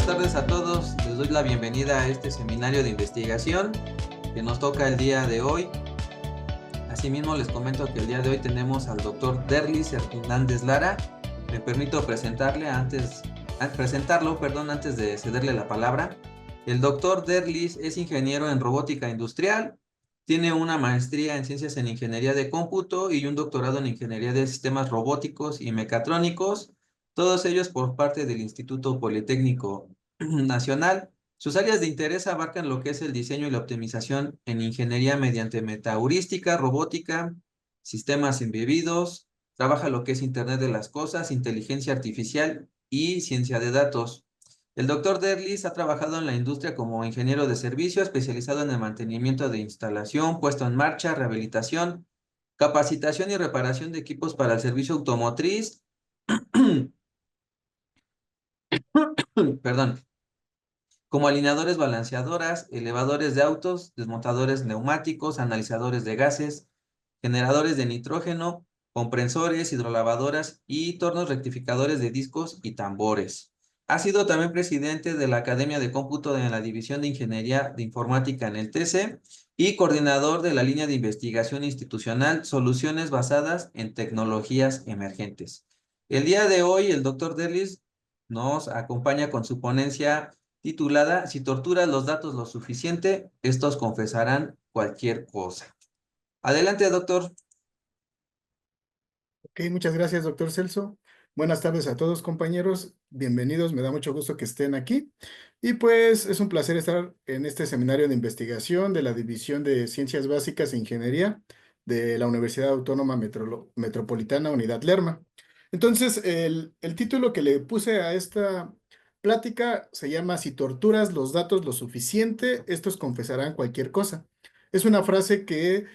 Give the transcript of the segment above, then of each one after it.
tardes a todos. Les doy la bienvenida a este seminario de investigación que nos toca el día de hoy. Asimismo, les comento que el día de hoy tenemos al doctor Derlis Hernández Lara. Me permito presentarlo, antes de cederle la palabra. El doctor Derlis es ingeniero en robótica industrial, tiene una maestría en ciencias en ingeniería de cómputo y un doctorado en ingeniería de sistemas robóticos y mecatrónicos, todos ellos por parte del Instituto Politécnico Nacional. Sus áreas de interés abarcan lo que es el diseño y la optimización en ingeniería mediante metaheurística, robótica, sistemas embebidos, trabaja lo que es Internet de las Cosas, inteligencia artificial y ciencia de datos. El doctor Derlis ha trabajado en la industria como ingeniero de servicio, especializado en el mantenimiento de instalación, puesto en marcha, rehabilitación, capacitación y reparación de equipos para el servicio automotriz, perdón, como alineadores balanceadoras, elevadores de autos, desmontadores neumáticos, analizadores de gases, generadores de nitrógeno, compresores, hidrolavadoras y tornos rectificadores de discos y tambores. Ha sido también presidente de la Academia de Cómputo en la División de Ingeniería de Informática en el TC y coordinador de la línea de investigación institucional Soluciones basadas en tecnologías emergentes. El día de hoy, el doctor Derlis nos acompaña con su ponencia titulada Si torturas los datos lo suficiente, estos confesarán cualquier cosa. Adelante, doctor. Ok, muchas gracias, doctor Celso. Buenas tardes a todos, compañeros. Bienvenidos, me da mucho gusto que estén aquí. Y pues es un placer estar en este seminario de investigación de la División de Ciencias Básicas e Ingeniería de la Universidad Autónoma Metropolitana Unidad Lerma. Entonces, el título que le puse a esta plática se llama Si torturas los datos lo suficiente, estos confesarán cualquier cosa. Es una frase que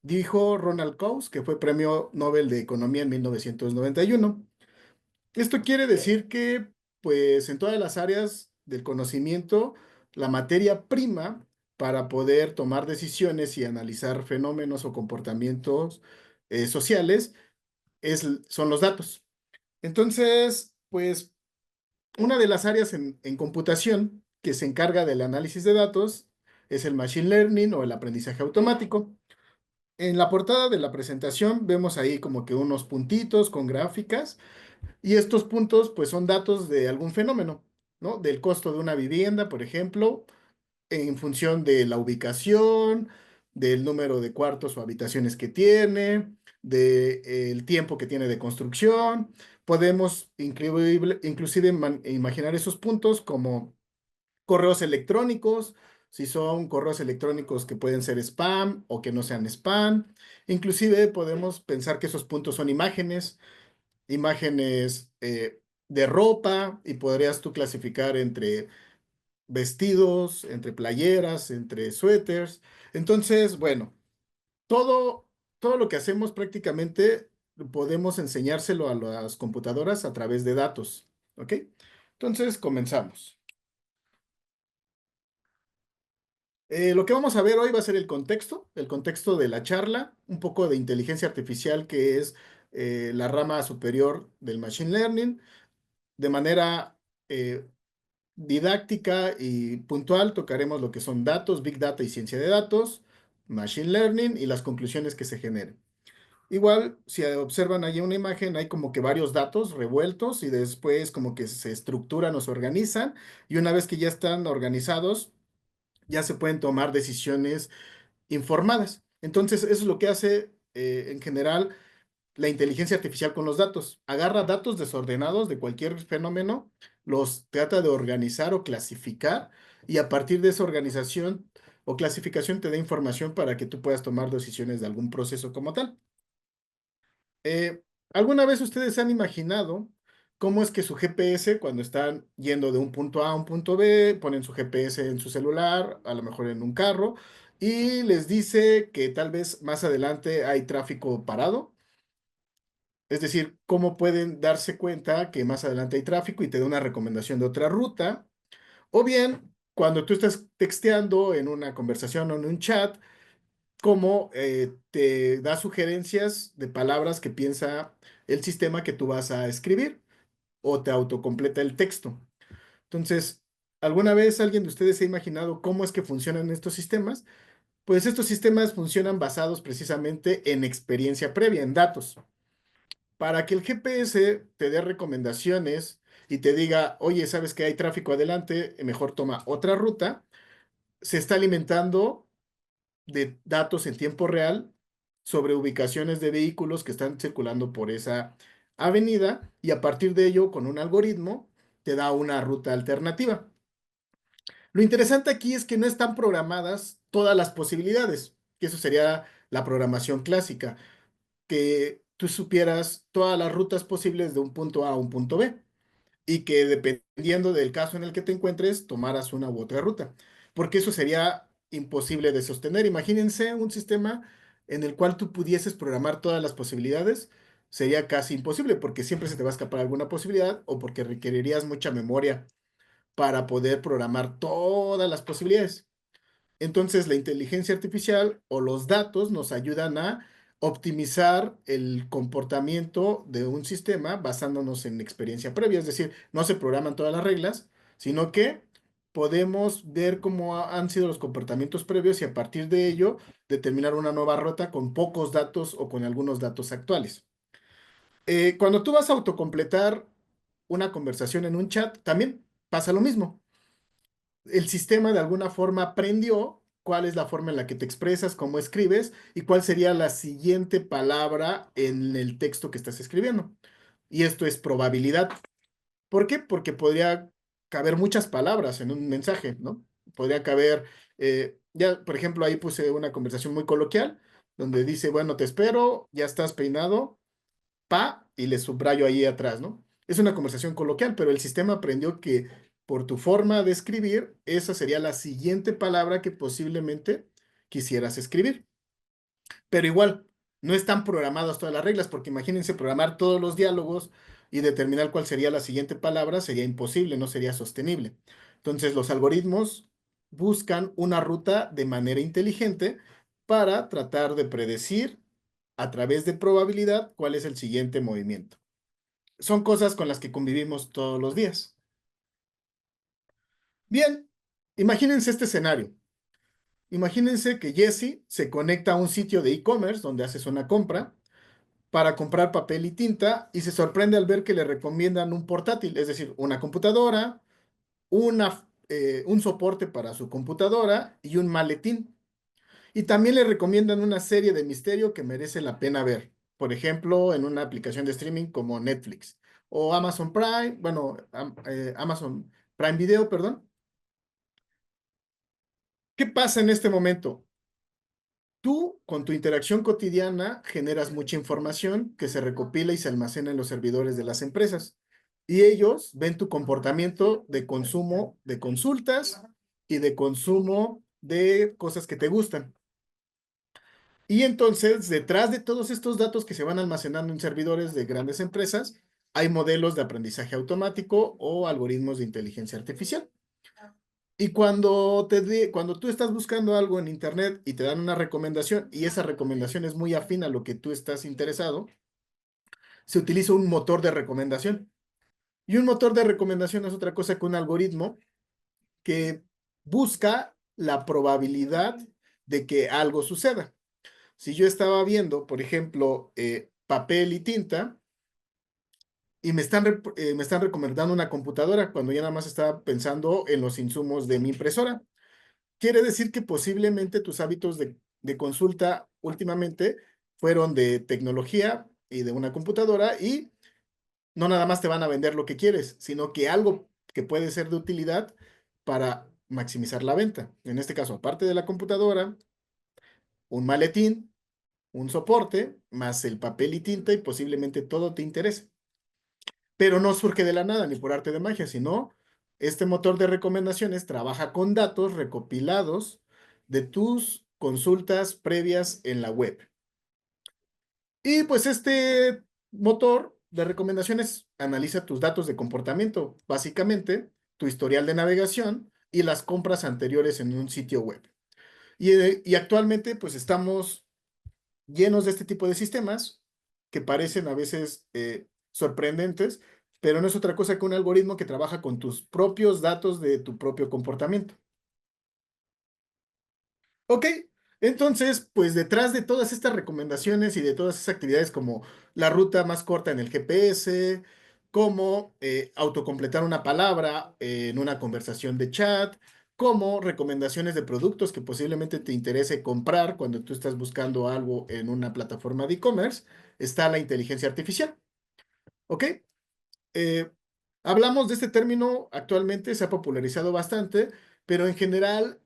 dijo Ronald Coase, que fue Premio Nobel de Economía en 1991. Esto quiere decir que, pues, en todas las áreas del conocimiento, la materia prima para poder tomar decisiones y analizar fenómenos o comportamientos sociales son los datos. Entonces, pues, una de las áreas en computación que se encarga del análisis de datos es el machine learning o el aprendizaje automático. En la portada de la presentación vemos ahí como que unos puntitos con gráficas y estos puntos pues son datos de algún fenómeno, ¿no? Del costo de una vivienda, por ejemplo, en función de la ubicación, del número de cuartos o habitaciones que tiene, del tiempo que tiene de construcción. Podemos inclusive imaginar esos puntos como correos electrónicos, si son correos electrónicos que pueden ser spam o que no sean spam. Inclusive podemos pensar que esos puntos son imágenes de ropa y podrías tú clasificar entre vestidos, entre playeras, entre suéteres. Entonces, bueno, todo, todo lo que hacemos prácticamente podemos enseñárselo a las computadoras a través de datos, ¿ok? Entonces, comenzamos. Lo que vamos a ver hoy va a ser el contexto de la charla, un poco de inteligencia artificial, que es la rama superior del Machine Learning. De manera didáctica y puntual tocaremos lo que son datos, Big Data y ciencia de datos, Machine Learning y las conclusiones que se generen. Igual, si observan ahí una imagen, hay como que varios datos revueltos y después como que se estructuran o se organizan y una vez que ya están organizados, ya se pueden tomar decisiones informadas. Entonces, eso es lo que hace en general la inteligencia artificial con los datos. Agarra datos desordenados de cualquier fenómeno, los trata de organizar o clasificar y a partir de esa organización o clasificación te da información para que tú puedas tomar decisiones de algún proceso como tal. Eh, ¿Alguna vez ustedes han imaginado cómo es que su GPS, cuando están yendo de un punto A a un punto B, ponen su GPS en su celular, a lo mejor en un carro, y les dice que tal vez más adelante hay tráfico parado? Es decir, cómo pueden darse cuenta que más adelante hay tráfico y te da una recomendación de otra ruta. O bien, cuando tú estás texteando en una conversación o en un chat, cómo te da sugerencias de palabras que piensa el sistema que tú vas a escribir o te autocompleta el texto. Entonces, ¿Alguna vez alguien de ustedes se ha imaginado cómo es que funcionan estos sistemas? Pues estos sistemas funcionan basados precisamente en experiencia previa, en datos. Para que el GPS te dé recomendaciones y te diga, oye, sabes que hay tráfico adelante, mejor toma otra ruta, se está alimentando de datos en tiempo real sobre ubicaciones de vehículos que están circulando por esa avenida y a partir de ello, con un algoritmo, te da una ruta alternativa. Lo interesante aquí es que no están programadas todas las posibilidades, que eso sería la programación clásica, que tú supieras todas las rutas posibles de un punto A a un punto B y que dependiendo del caso en el que te encuentres, tomaras una u otra ruta, porque eso sería imposible de sostener. Imagínense un sistema en el cual tú pudieses programar todas las posibilidades, sería casi imposible porque siempre se te va a escapar alguna posibilidad o porque requerirías mucha memoria para poder programar todas las posibilidades. Entonces, la inteligencia artificial o los datos nos ayudan a optimizar el comportamiento de un sistema basándonos en experiencia previa. Es decir, no se programan todas las reglas, sino que podemos ver cómo han sido los comportamientos previos y a partir de ello determinar una nueva ruta con pocos datos o con algunos datos actuales. Cuando tú vas a autocompletar una conversación en un chat, también pasa lo mismo. El sistema de alguna forma aprendió cuál es la forma en la que te expresas, cómo escribes y cuál sería la siguiente palabra en el texto que estás escribiendo. Y esto es probabilidad. ¿Por qué? Porque podría caber muchas palabras en un mensaje, ¿no? Podría caber, ya, por ejemplo, ahí puse una conversación muy coloquial donde dice, bueno, te espero, ya estás peinado, pa, y le subrayo ahí atrás, ¿no? Es una conversación coloquial, pero el sistema aprendió que por tu forma de escribir, esa sería la siguiente palabra que posiblemente quisieras escribir. Pero igual, no están programadas todas las reglas, porque imagínense programar todos los diálogos y determinar cuál sería la siguiente palabra, sería imposible, no sería sostenible. Entonces, los algoritmos buscan una ruta de manera inteligente para tratar de predecir a través de probabilidad cuál es el siguiente movimiento. Son cosas con las que convivimos todos los días. Bien, imagínense este escenario. Imagínense que Jesse se conecta a un sitio de e-commerce donde haces una compra para comprar papel y tinta y se sorprende al ver que le recomiendan un portátil, es decir, una computadora, un soporte para su computadora y un maletín. Y también le recomiendan una serie de misterio que merece la pena ver. Por ejemplo, en una aplicación de streaming como Netflix o Amazon Prime, bueno, Amazon Prime Video, perdón. ¿Qué pasa en este momento? Tú, con tu interacción cotidiana, generas mucha información que se recopila y se almacena en los servidores de las empresas. Y ellos ven tu comportamiento de consumo de consultas y de consumo de cosas que te gustan. Y entonces, detrás de todos estos datos que se van almacenando en servidores de grandes empresas, hay modelos de aprendizaje automático o algoritmos de inteligencia artificial. Y cuando tú estás buscando algo en internet y te dan una recomendación y esa recomendación es muy afín a lo que tú estás interesado, se utiliza un motor de recomendación. Y un motor de recomendación es otra cosa que un algoritmo que busca la probabilidad de que algo suceda. Si yo estaba viendo, por ejemplo, papel y tinta y me están recomendando una computadora cuando ya nada más estaba pensando en los insumos de mi impresora, quiere decir que posiblemente tus hábitos de consulta últimamente fueron de tecnología y de una computadora y no nada más te van a vender lo que quieres, sino que algo que puede ser de utilidad para maximizar la venta. En este caso, aparte de la computadora, un maletín, un soporte, más el papel y tinta y posiblemente todo te interese. Pero no surge de la nada ni por arte de magia, sino este motor de recomendaciones trabaja con datos recopilados de tus consultas previas en la web. Y pues este motor de recomendaciones analiza tus datos de comportamiento, básicamente tu historial de navegación y las compras anteriores en un sitio web. Y actualmente pues estamos llenos de este tipo de sistemas que parecen a veces sorprendentes, pero no es otra cosa que un algoritmo que trabaja con tus propios datos de tu propio comportamiento. Ok, entonces, pues detrás de todas estas recomendaciones y de todas esas actividades como la ruta más corta en el GPS, como autocompletar una palabra en una conversación de chat, como recomendaciones de productos que posiblemente te interese comprar cuando tú estás buscando algo en una plataforma de e-commerce, está la inteligencia artificial. ¿Ok? Eh, Hablamos de este término actualmente, se ha popularizado bastante, pero en general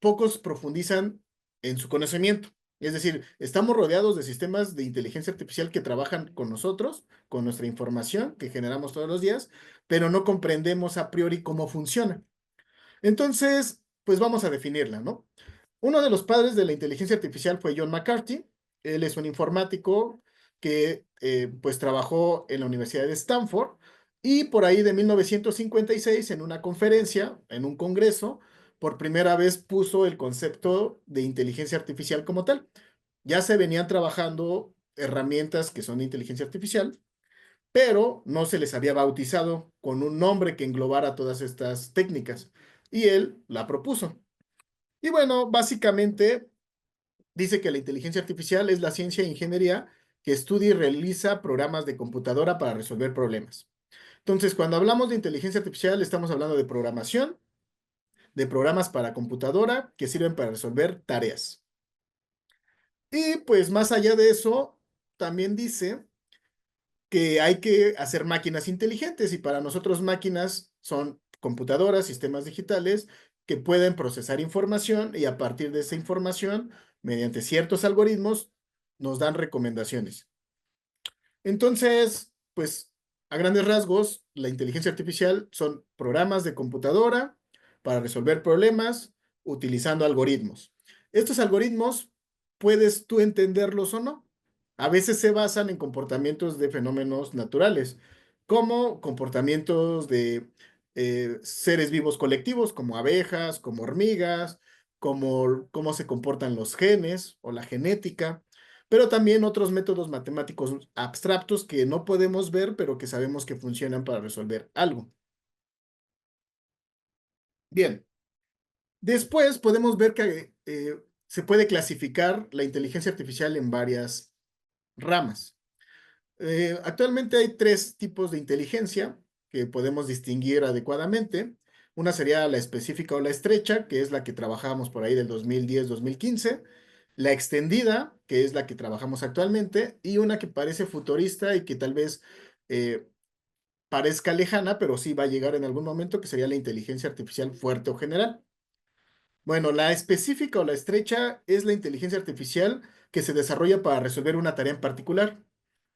pocos profundizan en su conocimiento. Es decir, estamos rodeados de sistemas de inteligencia artificial que trabajan con nosotros, con nuestra información que generamos todos los días, pero no comprendemos a priori cómo funciona. Entonces, pues vamos a definirla, ¿no? Uno de los padres de la inteligencia artificial fue John McCarthy. Él es un informático que pues trabajó en la Universidad de Stanford y por ahí de 1956 en una conferencia, en un congreso, por primera vez puso el concepto de inteligencia artificial como tal. Ya se venían trabajando herramientas que son de inteligencia artificial, pero no se les había bautizado con un nombre que englobara todas estas técnicas. Y él la propuso. Y bueno, básicamente dice que la inteligencia artificial es la ciencia e ingeniería que estudia y realiza programas de computadora para resolver problemas. Entonces, cuando hablamos de inteligencia artificial, estamos hablando de programación, de programas para computadora que sirven para resolver tareas. Y pues más allá de eso, también dice que hay que hacer máquinas inteligentes y para nosotros máquinas son computadoras, sistemas digitales que pueden procesar información y a partir de esa información, mediante ciertos algoritmos, nos dan recomendaciones. Entonces, pues a grandes rasgos, la inteligencia artificial son programas de computadora para resolver problemas utilizando algoritmos. Estos algoritmos puedes tú entenderlos o no. A veces se basan en comportamientos de fenómenos naturales, como comportamientos de seres vivos colectivos, como abejas, como hormigas, como cómo se comportan los genes o la genética, pero también otros métodos matemáticos abstractos que no podemos ver, pero que sabemos que funcionan para resolver algo. Bien, después podemos ver que se puede clasificar la inteligencia artificial en varias ramas. Actualmente hay tres tipos de inteligencia que podemos distinguir adecuadamente. Una sería la específica o la estrecha, que es la que trabajamos por ahí del 2010-2015. La extendida, que es la que trabajamos actualmente. Y una que parece futurista y que tal vez eh, parezca lejana, pero sí va a llegar en algún momento, que sería la inteligencia artificial fuerte o general. Bueno, la específica o la estrecha es la inteligencia artificial que se desarrolla para resolver una tarea en particular.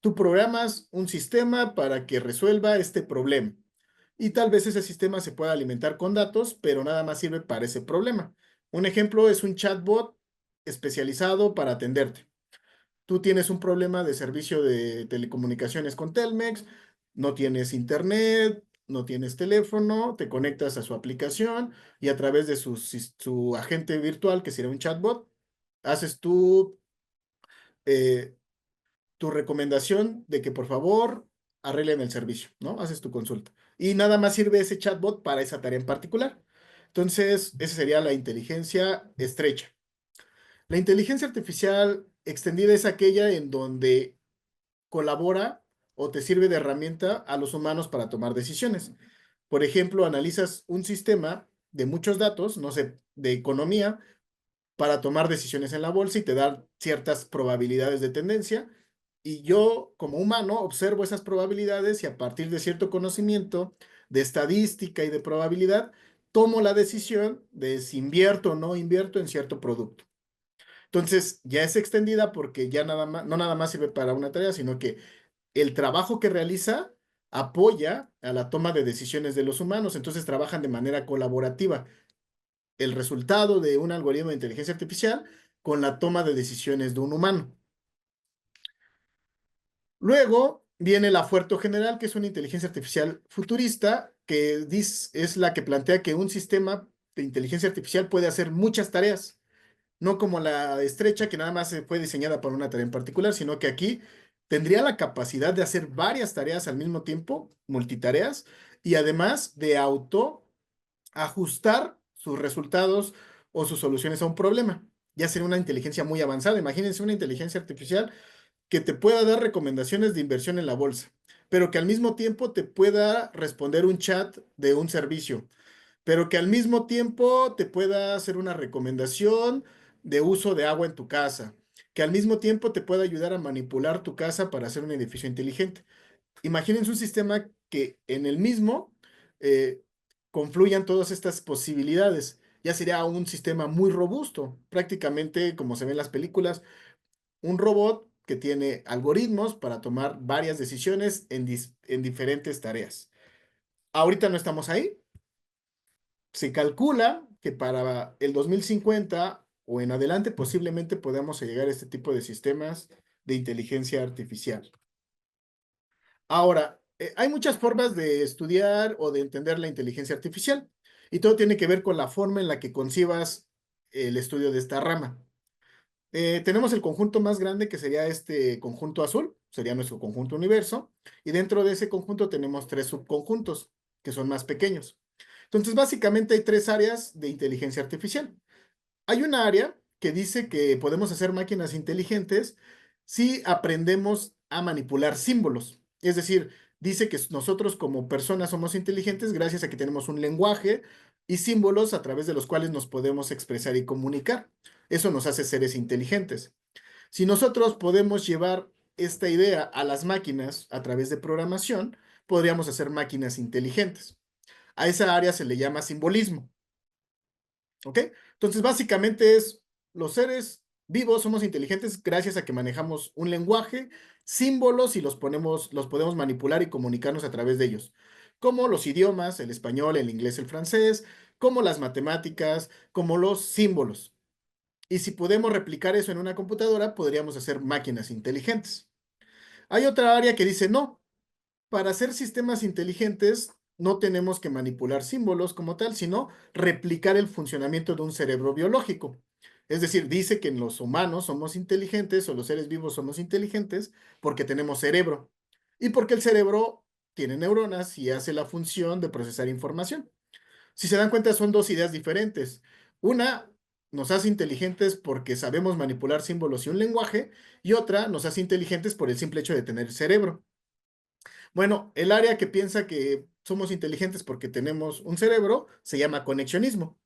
Tú programas un sistema para que resuelva este problema. Y tal vez ese sistema se pueda alimentar con datos, pero nada más sirve para ese problema. Un ejemplo es un chatbot especializado para atenderte. Tú tienes un problema de servicio de telecomunicaciones con Telmex, no tienes internet, no tienes teléfono, te conectas a su aplicación y a través de su agente virtual, que sería un chatbot, haces eh, tu recomendación de que por favor arreglen el servicio, ¿no? Haces tu consulta. Y nada más sirve ese chatbot para esa tarea en particular. Entonces, esa sería la inteligencia estrecha. La inteligencia artificial extendida es aquella en donde colabora o te sirve de herramienta a los humanos para tomar decisiones. Por ejemplo, analizas un sistema de muchos datos, no sé, de economía, para tomar decisiones en la bolsa y te da ciertas probabilidades de tendencia. Y yo, como humano, observo esas probabilidades y a partir de cierto conocimiento de estadística y de probabilidad, tomo la decisión de si invierto o no invierto en cierto producto. Entonces, ya es extendida porque ya nada más, no nada más sirve para una tarea, sino que el trabajo que realiza apoya a la toma de decisiones de los humanos, entonces trabajan de manera colaborativa. El resultado de un algoritmo de inteligencia artificial con la toma de decisiones de un humano. Luego viene la Fuerza General, que es una inteligencia artificial futurista, que es la que plantea que un sistema de inteligencia artificial puede hacer muchas tareas, no como la estrecha, que nada más fue diseñada para una tarea en particular, sino que aquí tendría la capacidad de hacer varias tareas al mismo tiempo, multitareas, y además de auto ajustar sus resultados o sus soluciones a un problema. Ya sería una inteligencia muy avanzada. Imagínense una inteligencia artificial que te pueda dar recomendaciones de inversión en la bolsa, pero que al mismo tiempo te pueda responder un chat de un servicio, pero que al mismo tiempo te pueda hacer una recomendación de uso de agua en tu casa, que al mismo tiempo te pueda ayudar a manipular tu casa para hacer un edificio inteligente. Imagínense un sistema que en el mismo eh, confluyan todas estas posibilidades. Ya sería un sistema muy robusto, prácticamente como se ve en las películas, un robot que tiene algoritmos para tomar varias decisiones en diferentes tareas. Ahorita no estamos ahí. Se calcula que para el 2050 o en adelante posiblemente podamos llegar a este tipo de sistemas de inteligencia artificial. Ahora, hay muchas formas de estudiar o de entender la inteligencia artificial y todo tiene que ver con la forma en la que concibas el estudio de esta rama. Tenemos el conjunto más grande que sería este conjunto azul, sería nuestro conjunto universo, y dentro de ese conjunto tenemos tres subconjuntos que son más pequeños. Entonces, básicamente hay tres áreas de inteligencia artificial. Hay una área que dice que podemos hacer máquinas inteligentes si aprendemos a manipular símbolos. Es decir, dice que nosotros como personas somos inteligentes gracias a que tenemos un lenguaje y símbolos a través de los cuales nos podemos expresar y comunicar. Eso nos hace seres inteligentes. Si nosotros podemos llevar esta idea a las máquinas a través de programación, podríamos hacer máquinas inteligentes. A esa área se le llama simbolismo. ¿Ok? Entonces, básicamente es, los seres vivos somos inteligentes gracias a que manejamos un lenguaje, símbolos y los podemos manipular y comunicarnos a través de ellos, como los idiomas, el español, el inglés, el francés, como las matemáticas, como los símbolos. Y si podemos replicar eso en una computadora, podríamos hacer máquinas inteligentes. Hay otra área que dice, no, para hacer sistemas inteligentes no tenemos que manipular símbolos como tal, sino replicar el funcionamiento de un cerebro biológico. Es decir, dice que en los humanos somos inteligentes o los seres vivos somos inteligentes porque tenemos cerebro y porque el cerebro tiene neuronas y hace la función de procesar información. Si se dan cuenta, son dos ideas diferentes. Una nos hace inteligentes porque sabemos manipular símbolos y un lenguaje, y otra nos hace inteligentes por el simple hecho de tener cerebro. Bueno, el área que piensa que somos inteligentes porque tenemos un cerebro se llama conexionismo.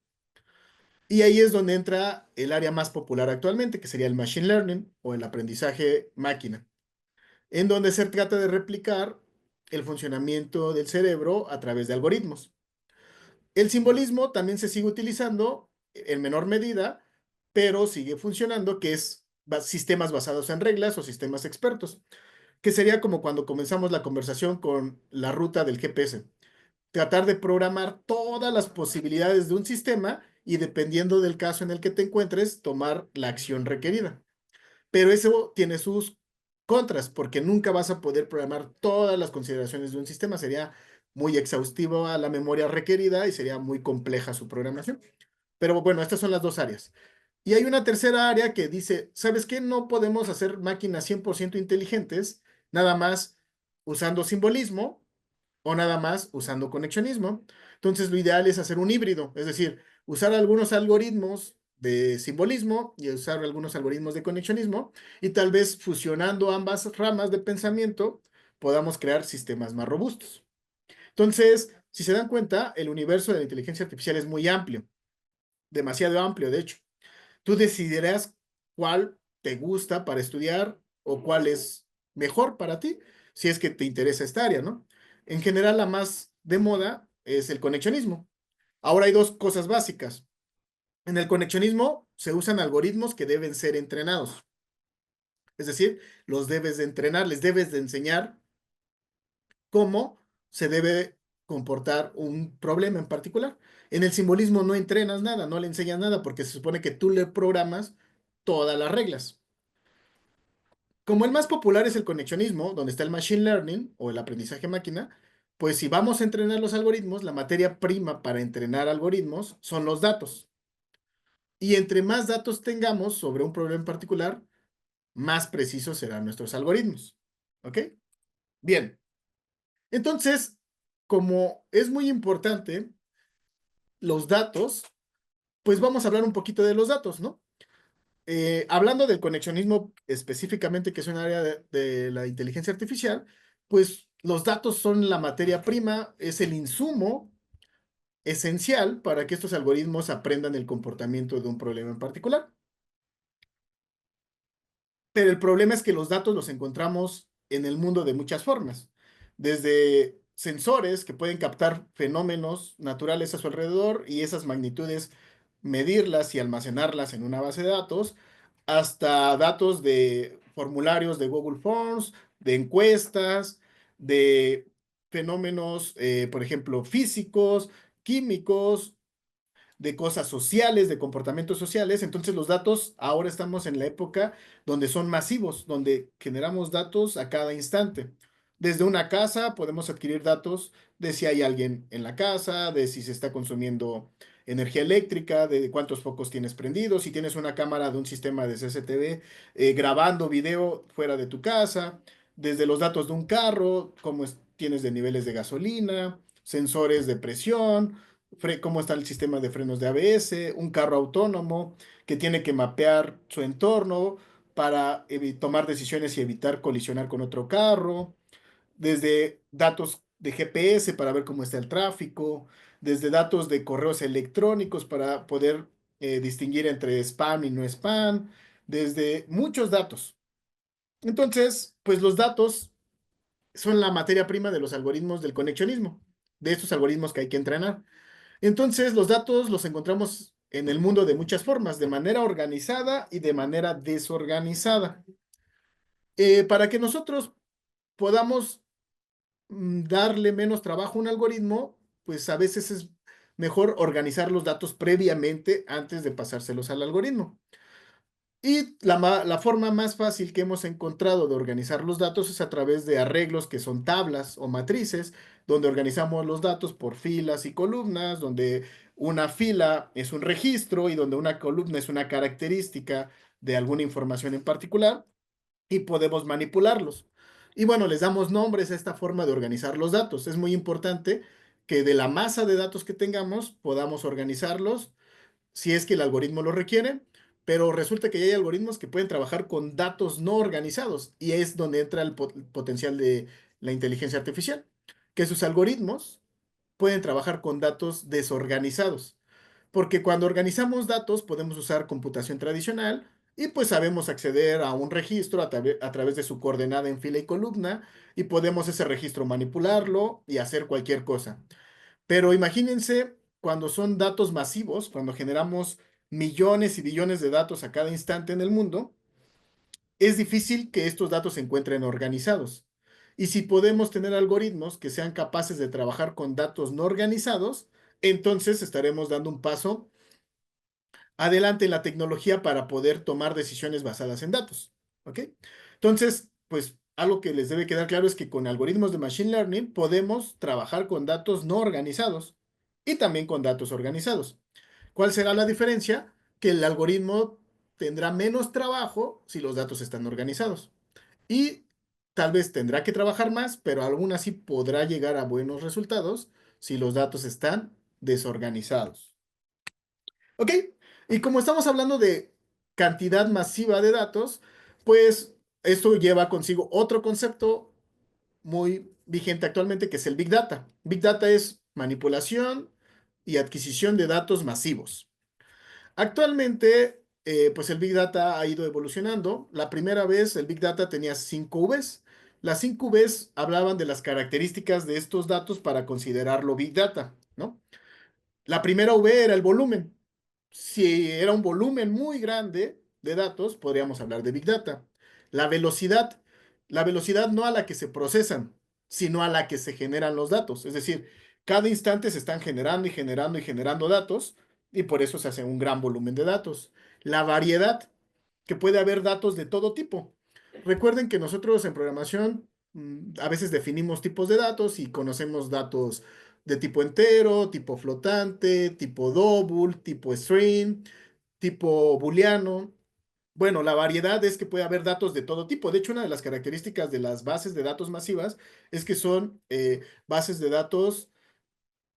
Y ahí es donde entra el área más popular actualmente, que sería el machine learning o el aprendizaje máquina, en donde se trata de replicar el funcionamiento del cerebro a través de algoritmos. El simbolismo también se sigue utilizando en menor medida, pero sigue funcionando, que es sistemas basados en reglas o sistemas expertos, que sería como cuando comenzamos la conversación con la ruta del GPS. Tratar de programar todas las posibilidades de un sistema y dependiendo del caso en el que te encuentres, tomar la acción requerida. Pero eso tiene sus contras, porque nunca vas a poder programar todas las consideraciones de un sistema. Sería muy exhaustivo a la memoria requerida y sería muy compleja su programación. Pero bueno, estas son las dos áreas. Y hay una tercera área que dice, ¿sabes qué? No podemos hacer máquinas 100% inteligentes, nada más usando simbolismo o nada más usando conexionismo. Entonces, lo ideal es hacer un híbrido, es decir, usar algunos algoritmos de simbolismo y usar algunos algoritmos de conexionismo y tal vez fusionando ambas ramas de pensamiento podamos crear sistemas más robustos. Entonces, si se dan cuenta, el universo de la inteligencia artificial es muy amplio, demasiado amplio, de hecho. Tú decidirás cuál te gusta para estudiar o cuál es mejor para ti, si es que te interesa esta área, ¿no? En general, la más de moda es el conexionismo. Ahora hay dos cosas básicas. En el conexionismo se usan algoritmos que deben ser entrenados. Es decir, los debes de entrenar, les debes de enseñar cómo se debe comportar un problema en particular. En el simbolismo no entrenas nada, no le enseñas nada, porque se supone que tú le programas todas las reglas. Como el más popular es el conexionismo, donde está el machine learning o el aprendizaje máquina, pues si vamos a entrenar los algoritmos, la materia prima para entrenar algoritmos son los datos. Y entre más datos tengamos sobre un problema en particular, más precisos serán nuestros algoritmos. ¿Ok? Bien. Entonces, como es muy importante los datos, pues vamos a hablar un poquito de los datos, ¿no? Hablando del conexionismo específicamente, que es un área de la inteligencia artificial, pues los datos son la materia prima, es el insumo esencial para que estos algoritmos aprendan el comportamiento de un problema en particular. Pero el problema es que los datos los encontramos en el mundo de muchas formas, desde sensores que pueden captar fenómenos naturales a su alrededor y esas magnitudes medirlas y almacenarlas en una base de datos, hasta datos de formularios de Google Forms, de encuestas, de fenómenos, por ejemplo, físicos, químicos, de cosas sociales, de comportamientos sociales. Entonces los datos, ahora estamos en la época donde son masivos, donde generamos datos a cada instante. Desde una casa podemos adquirir datos de si hay alguien en la casa, de si se está consumiendo energía eléctrica, de cuántos focos tienes prendidos, si tienes una cámara de un sistema de CCTV grabando video fuera de tu casa, desde los datos de un carro, tienes de niveles de gasolina, sensores de presión, cómo está el sistema de frenos de ABS, un carro autónomo que tiene que mapear su entorno para tomar decisiones y evitar colisionar con otro carro, desde datos de GPS para ver cómo está el tráfico, desde datos de correos electrónicos para poder distinguir entre spam y no spam, desde muchos datos. Entonces, pues los datos son la materia prima de los algoritmos del conexionismo, de estos algoritmos que hay que entrenar. Entonces, los datos los encontramos en el mundo de muchas formas, de manera organizada y de manera desorganizada. Para que nosotros podamos darle menos trabajo a un algoritmo, pues a veces es mejor organizar los datos previamente antes de pasárselos al algoritmo. Y la forma más fácil que hemos encontrado de organizar los datos es a través de arreglos que son tablas o matrices, donde organizamos los datos por filas y columnas, donde una fila es un registro y donde una columna es una característica de alguna información en particular y podemos manipularlos. Y bueno, les damos nombres a esta forma de organizar los datos. Es muy importante que de la masa de datos que tengamos podamos organizarlos si es que el algoritmo lo requiere, pero resulta que ya hay algoritmos que pueden trabajar con datos no organizados y es donde entra el potencial de la inteligencia artificial, que sus algoritmos pueden trabajar con datos desorganizados, porque cuando organizamos datos podemos usar computación tradicional y pues sabemos acceder a un registro a través de su coordenada en fila y columna y podemos ese registro manipularlo y hacer cualquier cosa. Pero imagínense cuando son datos masivos, cuando generamos millones y billones de datos a cada instante en el mundo, es difícil que estos datos se encuentren organizados. Y si podemos tener algoritmos que sean capaces de trabajar con datos no organizados, entonces estaremos dando un paso adelante en la tecnología para poder tomar decisiones basadas en datos. ¿Ok? Entonces, pues algo que les debe quedar claro es que con algoritmos de Machine Learning podemos trabajar con datos no organizados y también con datos organizados. ¿Cuál será la diferencia? Que el algoritmo tendrá menos trabajo si los datos están organizados. Y tal vez tendrá que trabajar más, pero aún así podrá llegar a buenos resultados si los datos están desorganizados. ¿Ok? Y como estamos hablando de cantidad masiva de datos, pues esto lleva consigo otro concepto muy vigente actualmente que es el Big Data. Big Data es manipulación y adquisición de datos masivos. Actualmente, pues el Big Data ha ido evolucionando. La primera vez el Big Data tenía 5 Vs. Las 5 Vs hablaban de las características de estos datos para considerarlo Big Data, ¿no? La primera V era el volumen. Si era un volumen muy grande de datos, podríamos hablar de Big Data. La velocidad, la velocidad no a la que se procesan, sino a la que se generan los datos. Es decir, cada instante se están generando y generando y generando datos y por eso se hace un gran volumen de datos. La variedad, que puede haber datos de todo tipo. Recuerden que nosotros en programación a veces definimos tipos de datos y conocemos datos de tipo entero, tipo flotante, tipo double, tipo string, tipo booleano. Bueno, la variedad es que puede haber datos de todo tipo. De hecho, una de las características de las bases de datos masivas es que son bases de datos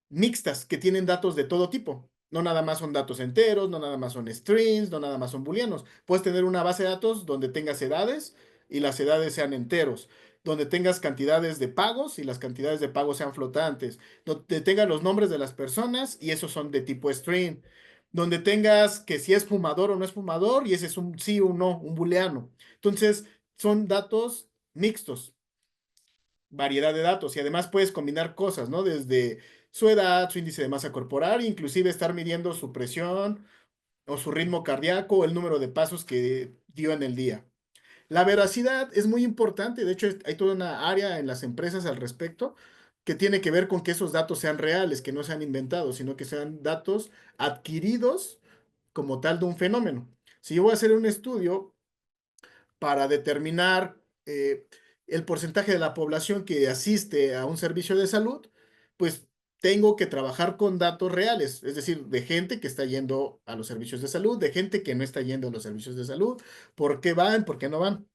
mixtas que tienen datos de todo tipo. No nada más son datos enteros, no nada más son strings, no nada más son booleanos. Puedes tener una base de datos donde tengas edades y las edades sean enteros, donde tengas cantidades de pagos y las cantidades de pagos sean flotantes, donde tengas los nombres de las personas y esos son de tipo string, donde tengas que si es fumador o no es fumador y ese es un sí o no, un booleano. Entonces, son datos mixtos, variedad de datos y además puedes combinar cosas, ¿no? Desde su edad, su índice de masa corporal, inclusive estar midiendo su presión o su ritmo cardíaco o el número de pasos que dio en el día. La veracidad es muy importante, de hecho hay toda una área en las empresas al respecto que tiene que ver con que esos datos sean reales, que no sean inventados, sino que sean datos adquiridos como tal de un fenómeno. Si yo voy a hacer un estudio para determinar el porcentaje de la población que asiste a un servicio de salud, pues tengo que trabajar con datos reales, es decir, de gente que está yendo a los servicios de salud, de gente que no está yendo a los servicios de salud, por qué van, por qué no van.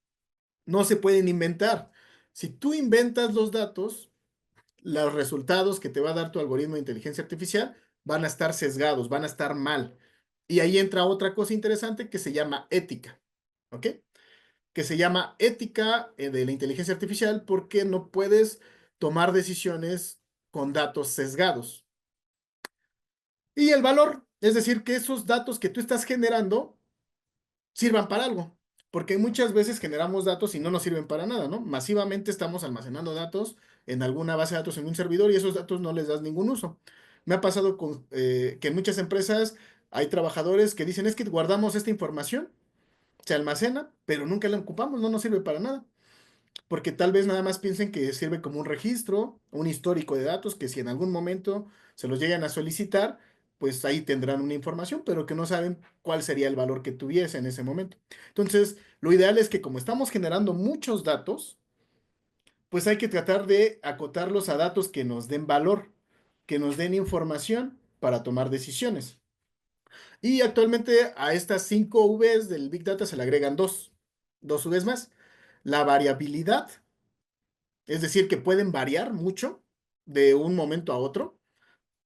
No se pueden inventar. Si tú inventas los datos, los resultados que te va a dar tu algoritmo de inteligencia artificial van a estar sesgados, van a estar mal. Y ahí entra otra cosa interesante que se llama ética, ¿ok? Que se llama ética de la inteligencia artificial porque no puedes tomar decisiones con datos sesgados. Y el valor, es decir, que esos datos que tú estás generando sirvan para algo, porque muchas veces generamos datos y no nos sirven para nada, ¿no? Masivamente estamos almacenando datos en alguna base de datos en un servidor y esos datos no les das ningún uso. Me ha pasado que en muchas empresas hay trabajadores que dicen, es que guardamos esta información, se almacena, pero nunca la ocupamos, no nos sirve para nada porque tal vez nada más piensen que sirve como un registro, un histórico de datos, que si en algún momento se los llegan a solicitar, pues ahí tendrán una información, pero que no saben cuál sería el valor que tuviese en ese momento. Entonces, lo ideal es que como estamos generando muchos datos, pues hay que tratar de acotarlos a datos que nos den valor, que nos den información para tomar decisiones. Y actualmente a estas 5 Vs del Big Data se le agregan dos Vs más. La variabilidad, es decir, que pueden variar mucho de un momento a otro.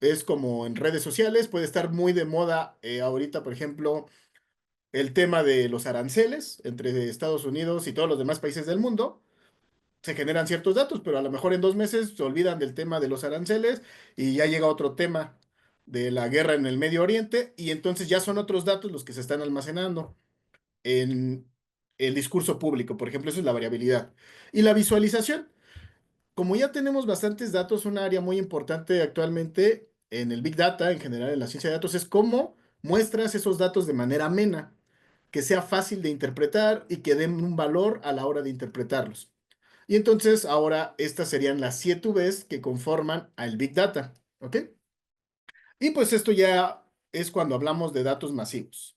Es como en redes sociales, puede estar muy de moda ahorita, por ejemplo, el tema de los aranceles entre Estados Unidos y todos los demás países del mundo. Se generan ciertos datos, pero a lo mejor en 2 meses se olvidan del tema de los aranceles y ya llega otro tema de la guerra en el Medio Oriente y entonces ya son otros datos los que se están almacenando en el discurso público. Por ejemplo, eso es la variabilidad. Y la visualización. Como ya tenemos bastantes datos, un área muy importante actualmente en el Big Data, en general en la ciencia de datos, es cómo muestras esos datos de manera amena, que sea fácil de interpretar y que den un valor a la hora de interpretarlos. Y entonces ahora estas serían las 7 Vs que conforman al Big Data, ¿ok? Y pues esto ya es cuando hablamos de datos masivos.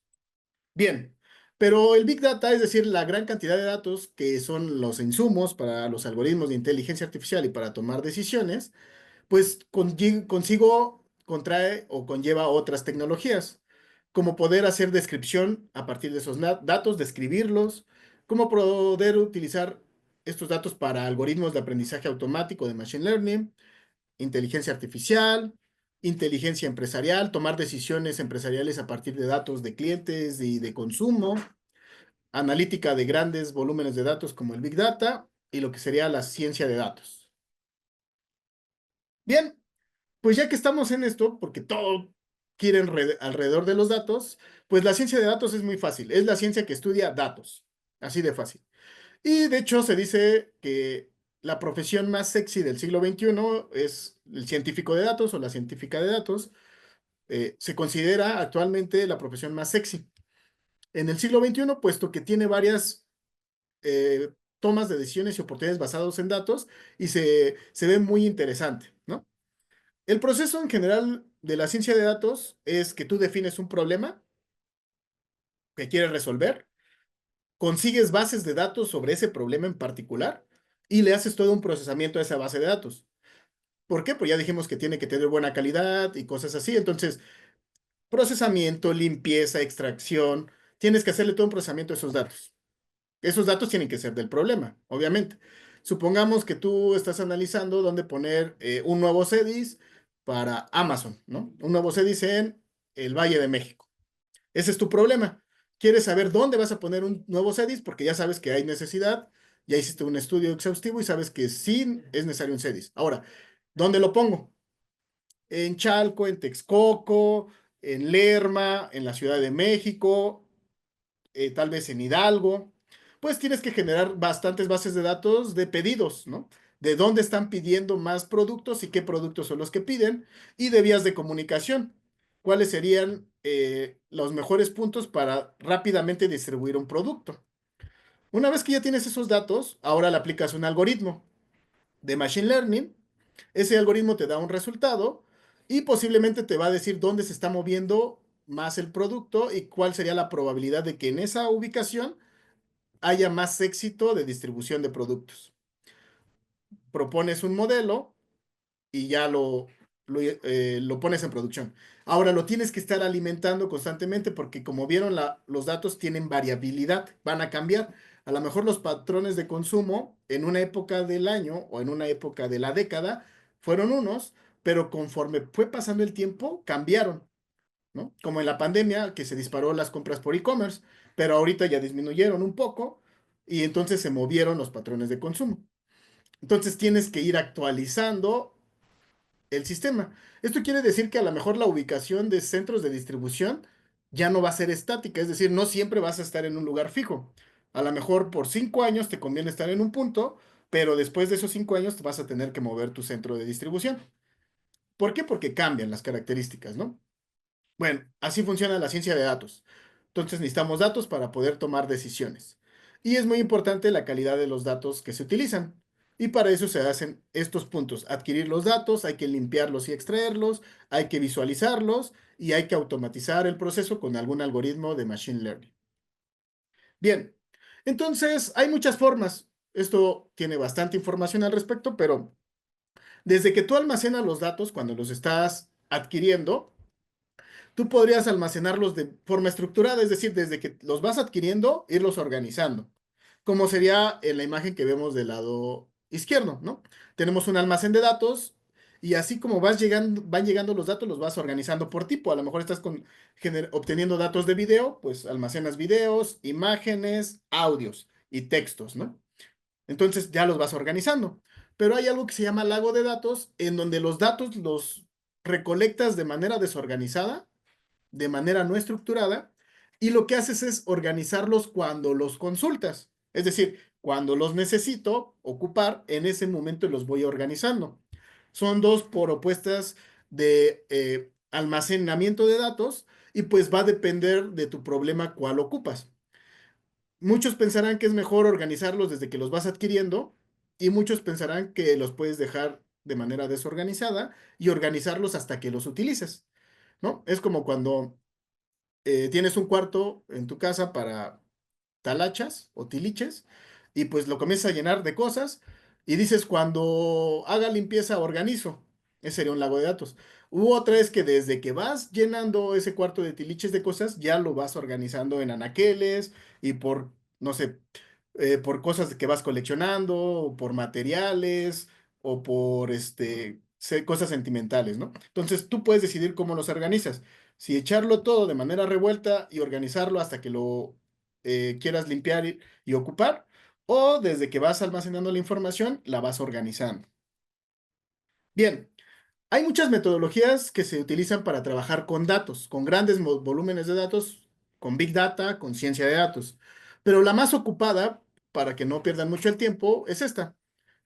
Bien, pero el Big Data, es decir, la gran cantidad de datos que son los insumos para los algoritmos de inteligencia artificial y para tomar decisiones, pues consigo contrae o conlleva otras tecnologías, como poder hacer descripción a partir de esos datos, describirlos, como poder utilizar estos datos para algoritmos de aprendizaje automático de Machine Learning, inteligencia artificial, inteligencia empresarial, tomar decisiones empresariales a partir de datos de clientes y de consumo, analítica de grandes volúmenes de datos como el Big Data y lo que sería la ciencia de datos. Bien, pues ya que estamos en esto, porque todo gira alrededor de los datos, pues la ciencia de datos es muy fácil. Es la ciencia que estudia datos. Así de fácil. Y de hecho se dice que la profesión más sexy del siglo XXI es el científico de datos o la científica de datos. Se considera actualmente la profesión más sexy en el siglo XXI, puesto que tiene varias eh, tomas de decisiones y oportunidades basadas en datos y se ve muy interesante, ¿no? El proceso en general de la ciencia de datos es que tú defines un problema que quieres resolver, consigues bases de datos sobre ese problema en particular y le haces todo un procesamiento a esa base de datos. ¿Por qué? Pues ya dijimos que tiene que tener buena calidad y cosas así. Entonces, procesamiento, limpieza, extracción, tienes que hacerle todo un procesamiento de esos datos. Esos datos tienen que ser del problema, obviamente. Supongamos que tú estás analizando dónde poner un nuevo CEDIS para Amazon, ¿no? Un nuevo CEDIS en el Valle de México. Ese es tu problema. Quieres saber dónde vas a poner un nuevo CEDIS porque ya sabes que hay necesidad, ya hiciste un estudio exhaustivo y sabes que sí es necesario un CEDIS. Ahora, ¿dónde lo pongo? En Chalco, en Texcoco, en Lerma, en la Ciudad de México, tal vez en Hidalgo. Pues tienes que generar bastantes bases de datos de pedidos, ¿no? De dónde están pidiendo más productos y qué productos son los que piden y de vías de comunicación. ¿Cuáles serían los mejores puntos para rápidamente distribuir un producto? Una vez que ya tienes esos datos, ahora le aplicas un algoritmo de Machine Learning. Ese algoritmo te da un resultado y posiblemente te va a decir dónde se está moviendo más el producto y cuál sería la probabilidad de que en esa ubicación haya más éxito de distribución de productos. Propones un modelo y ya lo pones en producción. Ahora lo tienes que estar alimentando constantemente porque como vieron, los datos tienen variabilidad, van a cambiar. A lo mejor los patrones de consumo en una época del año o en una época de la década fueron unos, pero conforme fue pasando el tiempo, cambiaron, ¿no? Como en la pandemia, que se disparó las compras por e-commerce, pero ahorita ya disminuyeron un poco y entonces se movieron los patrones de consumo. Entonces tienes que ir actualizando el sistema. Esto quiere decir que a lo mejor la ubicación de centros de distribución ya no va a ser estática, es decir, no siempre vas a estar en un lugar fijo. A lo mejor por 5 años te conviene estar en un punto, pero después de esos 5 años te vas a tener que mover tu centro de distribución. ¿Por qué? Porque cambian las características, ¿no? Bueno, así funciona la ciencia de datos. Entonces necesitamos datos para poder tomar decisiones. Y es muy importante la calidad de los datos que se utilizan. Y para eso se hacen estos puntos. Adquirir los datos, hay que limpiarlos y extraerlos, hay que visualizarlos y hay que automatizar el proceso con algún algoritmo de Machine Learning. Bien, entonces hay muchas formas. Esto tiene bastante información al respecto, pero desde que tú almacenas los datos cuando los estás adquiriendo, tú podrías almacenarlos de forma estructurada, es decir, desde que los vas adquiriendo, irlos organizando, como sería en la imagen que vemos del lado izquierdo, ¿no? Tenemos un almacén de datos y así como van llegando los datos, los vas organizando por tipo. A lo mejor estás obteniendo datos de video, pues almacenas videos, imágenes, audios y textos, ¿no? Entonces ya los vas organizando. Pero hay algo que se llama lago de datos, en donde los datos los recolectas de manera desorganizada, de manera no estructurada, y lo que haces es organizarlos cuando los consultas. Es decir, cuando los necesito ocupar, en ese momento los voy organizando. Son dos propuestas de almacenamiento de datos y pues va a depender de tu problema cuál ocupas. Muchos pensarán que es mejor organizarlos desde que los vas adquiriendo y muchos pensarán que los puedes dejar de manera desorganizada y organizarlos hasta que los utilices, ¿no? Es como cuando tienes un cuarto en tu casa para talachas o tiliches y pues lo comienzas a llenar de cosas y dices cuando haga limpieza organizo. Ese sería un lago de datos. U otra es que desde que vas llenando ese cuarto de tiliches de cosas, ya lo vas organizando en anaqueles y por, no sé, por cosas que vas coleccionando, o por materiales, o por cosas sentimentales, ¿no? Entonces tú puedes decidir cómo los organizas. Si echarlo todo de manera revuelta y organizarlo hasta que lo quieras limpiar y ocupar, o desde que vas almacenando la información, la vas organizando. Bien, hay muchas metodologías que se utilizan para trabajar con datos, con grandes volúmenes de datos, con Big Data, con ciencia de datos. Pero la más ocupada, para que no pierdan mucho el tiempo, es esta,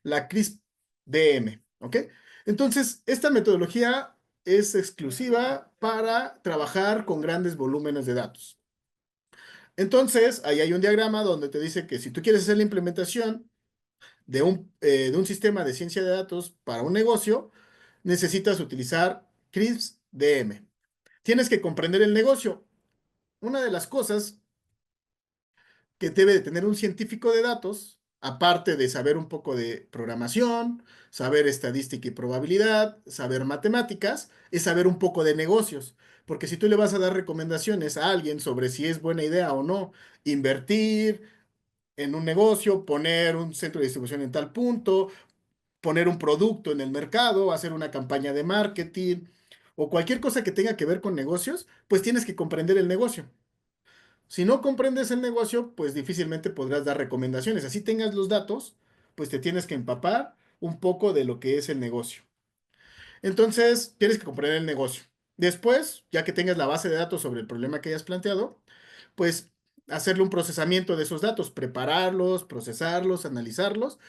la CRISP-DM, ¿ok? Entonces, esta metodología es exclusiva para trabajar con grandes volúmenes de datos. Entonces, ahí hay un diagrama donde te dice que si tú quieres hacer la implementación de un sistema de ciencia de datos para un negocio, necesitas utilizar CRISP-DM. Tienes que comprender el negocio. Una de las cosas que debe de tener un científico de datos aparte de saber un poco de programación, saber estadística y probabilidad, saber matemáticas, es saber un poco de negocios. Porque si tú le vas a dar recomendaciones a alguien sobre si es buena idea o no invertir en un negocio, poner un centro de distribución en tal punto, poner un producto en el mercado, hacer una campaña de marketing o cualquier cosa que tenga que ver con negocios, pues tienes que comprender el negocio. Si no comprendes el negocio, pues difícilmente podrás dar recomendaciones. Así tengas los datos, pues te tienes que empapar un poco de lo que es el negocio. Entonces, tienes que comprender el negocio. Después, ya que tengas la base de datos sobre el problema que hayas planteado, pues hacerle un procesamiento de esos datos, prepararlos, procesarlos, analizarlos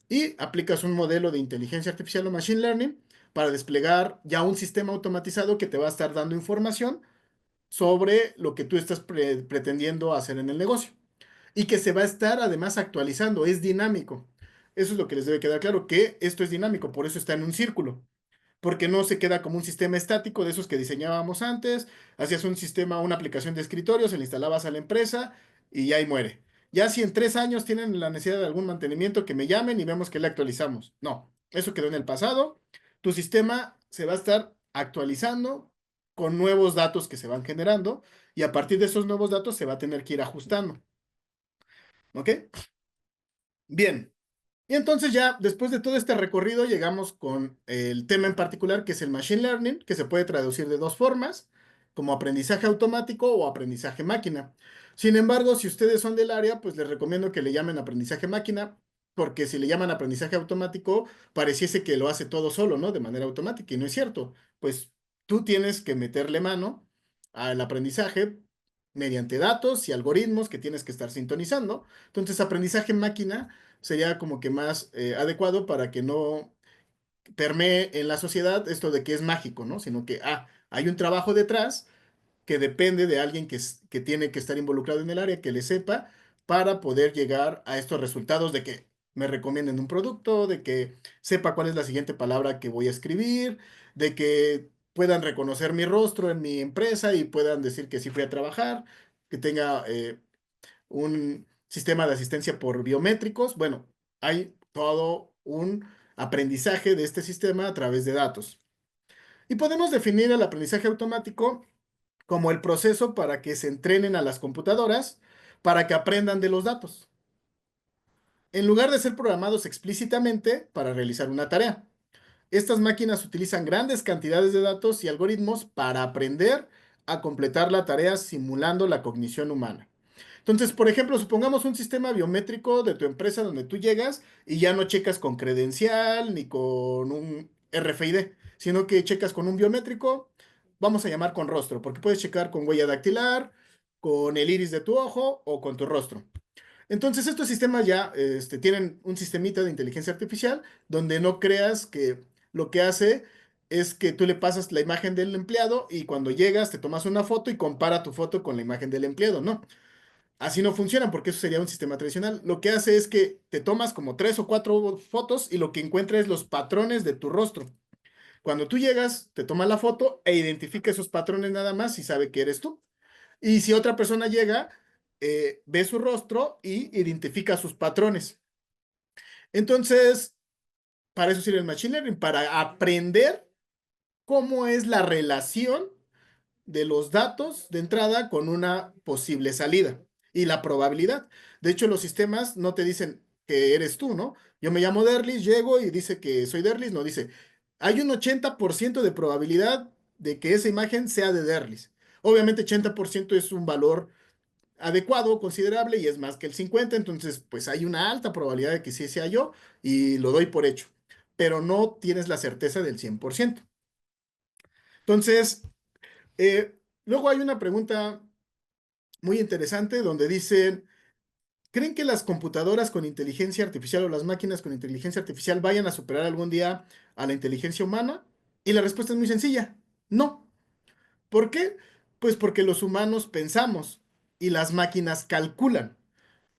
y aplicas un modelo de inteligencia artificial o machine learning para desplegar ya un sistema automatizado que te va a estar dando información sobre lo que tú estás pretendiendo hacer en el negocio y que se va a estar además actualizando, es dinámico. Eso es lo que les debe quedar claro, que esto es dinámico, por eso está en un círculo, porque no se queda como un sistema estático de esos que diseñábamos antes, hacías un sistema, una aplicación de escritorio, se la instalabas a la empresa y ya ahí muere. Ya si en 3 años tienen la necesidad de algún mantenimiento, que me llamen y vemos que le actualizamos. No, eso quedó en el pasado. Tu sistema se va a estar actualizando con nuevos datos que se van generando y a partir de esos nuevos datos se va a tener que ir ajustando. ¿Ok? Bien. Y entonces ya después de todo este recorrido llegamos con el tema en particular que es el machine learning, que se puede traducir de dos formas, como aprendizaje automático o aprendizaje máquina. Sin embargo, si ustedes son del área, pues les recomiendo que le llamen aprendizaje máquina, porque si le llaman aprendizaje automático, pareciese que lo hace todo solo, ¿no? De manera automática, y no es cierto. Pues tú tienes que meterle mano al aprendizaje mediante datos y algoritmos que tienes que estar sintonizando. Entonces, aprendizaje máquina sería como que más adecuado para que no permee en la sociedad esto de que es mágico, ¿no? Sino que, hay un trabajo detrás que depende de alguien que tiene que estar involucrado en el área, que le sepa, para poder llegar a estos resultados de que me recomienden un producto, de que sepa cuál es la siguiente palabra que voy a escribir, de que puedan reconocer mi rostro en mi empresa y puedan decir que sí fui a trabajar, que tenga un sistema de asistencia por biométricos. Bueno, hay todo un aprendizaje de este sistema a través de datos. Y podemos definir el aprendizaje automático como el proceso para que se entrenen a las computadoras para que aprendan de los datos, en lugar de ser programados explícitamente para realizar una tarea. Estas máquinas utilizan grandes cantidades de datos y algoritmos para aprender a completar la tarea simulando la cognición humana. Entonces, por ejemplo, supongamos un sistema biométrico de tu empresa donde tú llegas y ya no checas con credencial ni con un RFID, sino que checas con un biométrico, vamos a llamar con rostro, porque puedes checar con huella dactilar, con el iris de tu ojo o con tu rostro. Entonces, estos sistemas ya tienen un sistemita de inteligencia artificial donde no creas que lo que hace es que tú le pasas la imagen del empleado y cuando llegas te tomas una foto y compara tu foto con la imagen del empleado, ¿no? Así no funciona porque eso sería un sistema tradicional. Lo que hace es que te tomas como 3 o 4 fotos y lo que encuentra es los patrones de tu rostro. Cuando tú llegas, te toma la foto e identifica esos patrones nada más y sabe que eres tú. Y si otra persona llega, ve su rostro y identifica sus patrones. Entonces, para eso sirve el Machine Learning, para aprender cómo es la relación de los datos de entrada con una posible salida y la probabilidad. De hecho, los sistemas no te dicen que eres tú, ¿no? Yo me llamo Derlis, llego y dice que soy Derlis, no dice, hay un 80% de probabilidad de que esa imagen sea de Derlis. Obviamente 80% es un valor adecuado, considerable y es más que el 50, entonces pues hay una alta probabilidad de que sí sea yo y lo doy por hecho, pero no tienes la certeza del 100%. Entonces, luego hay una pregunta muy interesante donde dicen, ¿creen que las computadoras con inteligencia artificial o las máquinas con inteligencia artificial vayan a superar algún día a la inteligencia humana? Y la respuesta es muy sencilla, no. ¿Por qué? Pues porque los humanos pensamos y las máquinas calculan.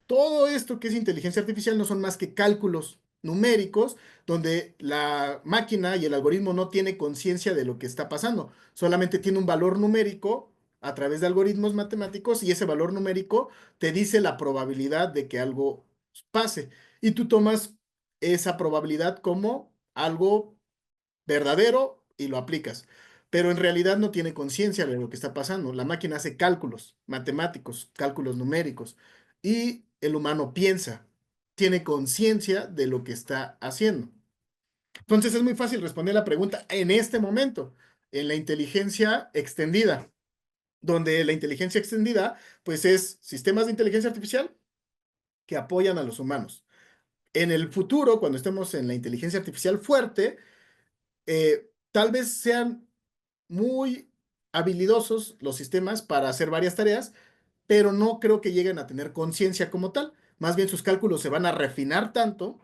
Todo esto que es inteligencia artificial no son más que cálculos numéricos donde la máquina y el algoritmo no tiene conciencia de lo que está pasando, solamente tiene un valor numérico a través de algoritmos matemáticos y ese valor numérico te dice la probabilidad de que algo pase. y tú tomas esa probabilidad como algo verdadero y lo aplicas. Pero en realidad no tiene conciencia de lo que está pasando. La máquina hace cálculos matemáticos, cálculos numéricos, y el humano piensa, tiene conciencia de lo que está haciendo. Entonces es muy fácil responder la pregunta en este momento, en la inteligencia extendida, donde la inteligencia extendida, pues es sistemas de inteligencia artificial que apoyan a los humanos. En el futuro, cuando estemos en la inteligencia artificial fuerte, tal vez sean muy habilidosos los sistemas para hacer varias tareas, pero no creo que lleguen a tener conciencia como tal. Más bien sus cálculos se van a refinar tanto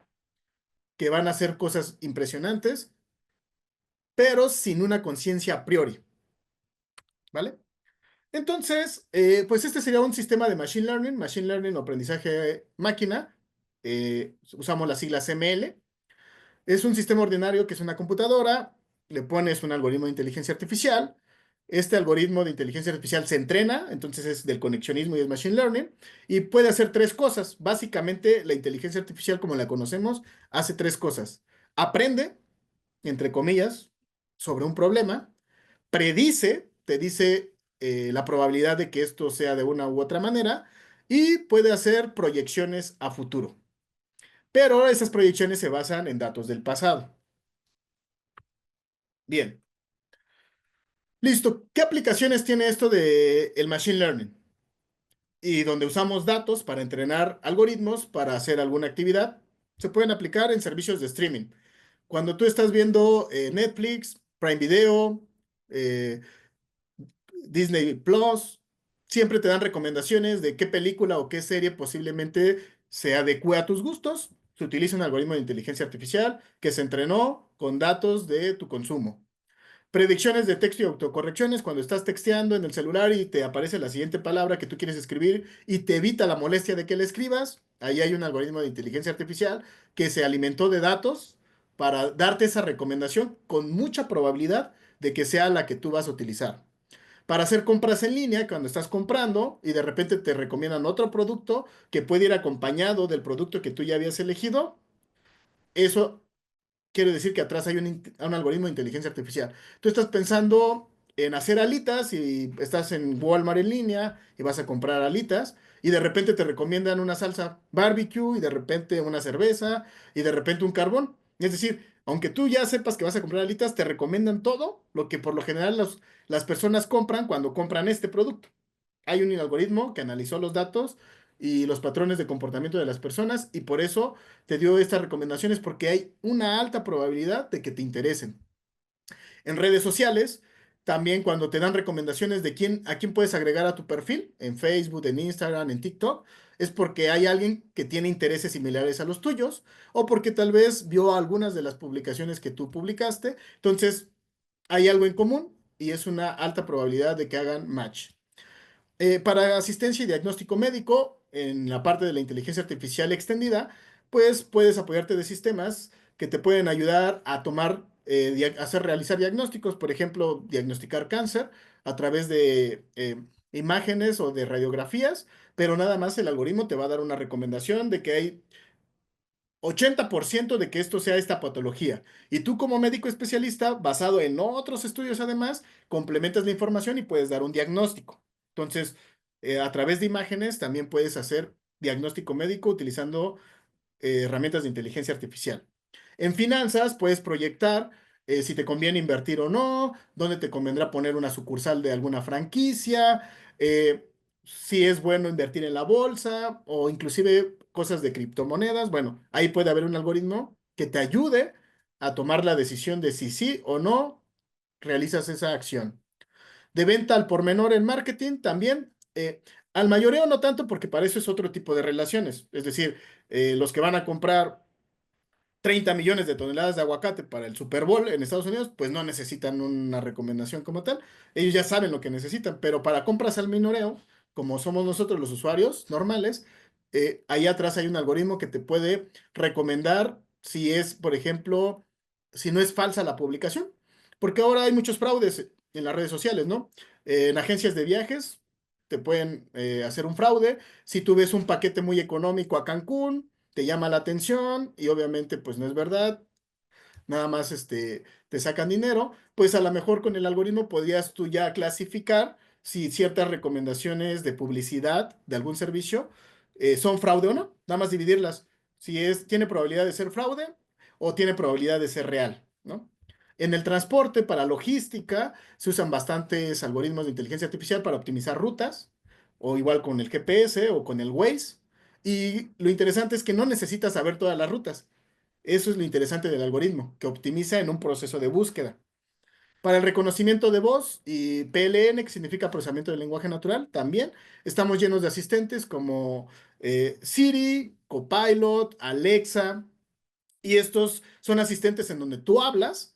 que van a hacer cosas impresionantes, pero sin una conciencia a priori, ¿vale? Entonces, pues este sería un sistema de Machine Learning o aprendizaje máquina. Usamos las siglas ML. Es un sistema ordinario que es una computadora, le pones un algoritmo de inteligencia artificial. Este algoritmo de inteligencia artificial se entrena, entonces es del conexionismo y es machine learning, y puede hacer tres cosas. Básicamente, la inteligencia artificial, como la conocemos, hace tres cosas. Aprende, entre comillas, sobre un problema, predice, te dice la probabilidad de que esto sea de una u otra manera, y puede hacer proyecciones a futuro. Pero esas proyecciones se basan en datos del pasado. Bien, listo. ¿Qué aplicaciones tiene esto de el machine learning? Y donde usamos datos para entrenar algoritmos para hacer alguna actividad, se pueden aplicar en servicios de streaming. Cuando tú estás viendo Netflix, Prime Video, eh, Disney Plus, siempre te dan recomendaciones de qué película o qué serie posiblemente se adecue a tus gustos. Se utiliza un algoritmo de inteligencia artificial que se entrenó con datos de tu consumo. Predicciones de texto y autocorrecciones cuando estás texteando en el celular y te aparece la siguiente palabra que tú quieres escribir y te evita la molestia de que la escribas. Ahí hay un algoritmo de inteligencia artificial que se alimentó de datos para darte esa recomendación con mucha probabilidad de que sea la que tú vas a utilizar. Para hacer compras en línea, cuando estás comprando y de repente te recomiendan otro producto que puede ir acompañado del producto que tú ya habías elegido, eso quiere decir que atrás hay un algoritmo de inteligencia artificial. Tú estás pensando en hacer alitas y estás en Walmart en línea y vas a comprar alitas y de repente te recomiendan una salsa barbecue y de repente una cerveza y de repente un carbón. Es decir, aunque tú ya sepas que vas a comprar alitas, te recomiendan todo lo que por lo general las personas compran cuando compran este producto. Hay un algoritmo que analizó los datos y los patrones de comportamiento de las personas y por eso te dio estas recomendaciones porque hay una alta probabilidad de que te interesen. En redes sociales, también cuando te dan recomendaciones de a quién puedes agregar a tu perfil, en Facebook, en Instagram, en TikTok, es porque hay alguien que tiene intereses similares a los tuyos o porque tal vez vio algunas de las publicaciones que tú publicaste. Entonces, hay algo en común y es una alta probabilidad de que hagan match. Para asistencia y diagnóstico médico, en la parte de la inteligencia artificial extendida, pues puedes apoyarte de sistemas que te pueden ayudar a tomar, realizar diagnósticos, por ejemplo, diagnosticar cáncer a través de imágenes o de radiografías, pero nada más el algoritmo te va a dar una recomendación de que hay 80% de que esto sea esta patología. Y tú como médico especialista, basado en otros estudios además, complementas la información y puedes dar un diagnóstico. Entonces, a través de imágenes también puedes hacer diagnóstico médico utilizando herramientas de inteligencia artificial. En finanzas puedes proyectar si te conviene invertir o no, dónde te convendrá poner una sucursal de alguna franquicia, si es bueno invertir en la bolsa o inclusive cosas de criptomonedas. Bueno, ahí puede haber un algoritmo que te ayude a tomar la decisión de si sí o no realizas esa acción. De venta al por menor en marketing también. Al mayoreo no tanto porque para eso es otro tipo de relaciones. Es decir, los que van a comprar 30 millones de toneladas de aguacate para el Super Bowl en Estados Unidos, pues no necesitan una recomendación como tal. Ellos ya saben lo que necesitan, pero para compras al minoreo, como somos nosotros los usuarios normales, ahí atrás hay un algoritmo que te puede recomendar si es, por ejemplo, si no es falsa la publicación. Porque ahora hay muchos fraudes en las redes sociales, ¿no? En agencias de viajes te pueden hacer un fraude. Si tú ves un paquete muy económico a Cancún, te llama la atención y obviamente pues no es verdad, nada más te sacan dinero, pues a lo mejor con el algoritmo podrías tú ya clasificar si ciertas recomendaciones de publicidad de algún servicio son fraude o no, nada más dividirlas, si tiene probabilidad de ser fraude o tiene probabilidad de ser real, ¿no? En el transporte, para logística, se usan bastantes algoritmos de inteligencia artificial para optimizar rutas, o igual con el GPS o con el Waze. Y lo interesante es que no necesitas saber todas las rutas. Eso es lo interesante del algoritmo, que optimiza en un proceso de búsqueda. Para el reconocimiento de voz y PLN, que significa procesamiento del lenguaje natural, también estamos llenos de asistentes como Siri, Copilot, Alexa, y estos son asistentes en donde tú hablas,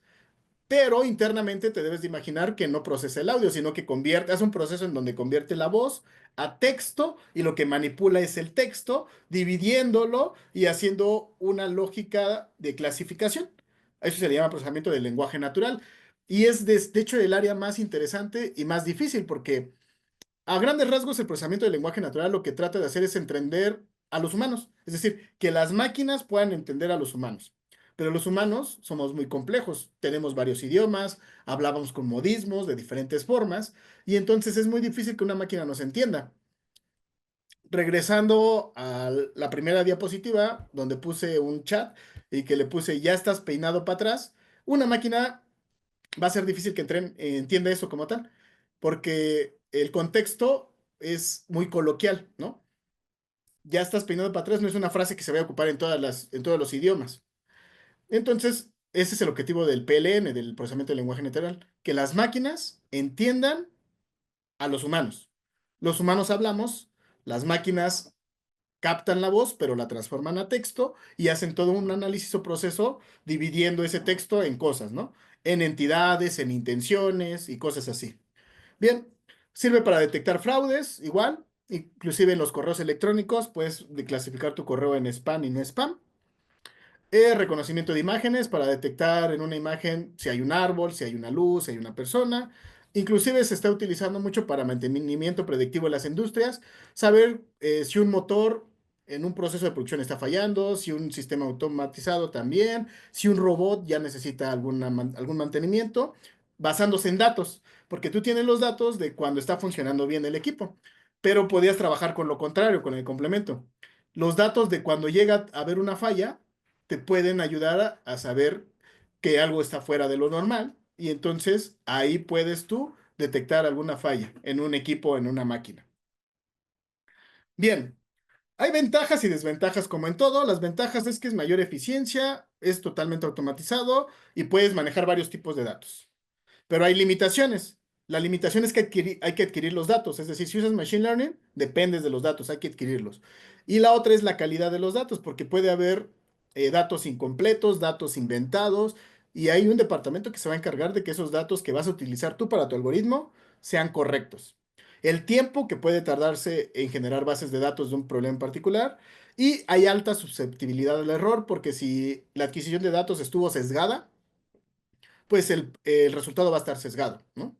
pero internamente te debes de imaginar que no procesa el audio, sino que hace un proceso en donde convierte la voz a texto y lo que manipula es el texto, dividiéndolo y haciendo una lógica de clasificación. Eso se le llama procesamiento del lenguaje natural. Y es de hecho el área más interesante y más difícil porque a grandes rasgos, el procesamiento del lenguaje natural lo que trata de hacer es entender a los humanos, es decir, que las máquinas puedan entender a los humanos. Pero los humanos somos muy complejos, tenemos varios idiomas, hablamos con modismos de diferentes formas, y entonces es muy difícil que una máquina nos entienda. Regresando a la primera diapositiva, donde puse un chat y que le puse ya estás peinado para atrás, una máquina va a ser difícil que entienda eso como tal, porque el contexto es muy coloquial, ¿no? Ya estás peinado para atrás no es una frase que se va a ocupar en todos los idiomas. Entonces, ese es el objetivo del PLN, del procesamiento del lenguaje natural, que las máquinas entiendan a los humanos. Los humanos hablamos, las máquinas captan la voz, pero la transforman a texto y hacen todo un análisis o proceso dividiendo ese texto en cosas, ¿no? En entidades, en intenciones y cosas así. Bien, sirve para detectar fraudes, igual, inclusive en los correos electrónicos, puedes clasificar tu correo en spam y no spam. Reconocimiento de imágenes para detectar en una imagen si hay un árbol, si hay una luz, si hay una persona. Inclusive se está utilizando mucho para mantenimiento predictivo en las industrias, saber si un motor en un proceso de producción está fallando, si un sistema automatizado también, si un robot ya necesita algún mantenimiento, basándose en datos, porque tú tienes los datos de cuando está funcionando bien el equipo, pero podías trabajar con lo contrario, con el complemento. Los datos de cuando llega a haber una falla te pueden ayudar a saber que algo está fuera de lo normal y entonces ahí puedes tú detectar alguna falla en un equipo o en una máquina. Bien, hay ventajas y desventajas como en todo. Las ventajas es que es mayor eficiencia, es totalmente automatizado y puedes manejar varios tipos de datos. Pero hay limitaciones. La limitación es que hay que adquirir los datos. Es decir, si usas Machine Learning, dependes de los datos, hay que adquirirlos. Y la otra es la calidad de los datos, porque puede haber datos incompletos, datos inventados, y hay un departamento que se va a encargar de que esos datos que vas a utilizar tú para tu algoritmo sean correctos. El tiempo que puede tardarse en generar bases de datos de un problema en particular, y hay alta susceptibilidad al error, porque si la adquisición de datos estuvo sesgada, pues el resultado va a estar sesgado, ¿no?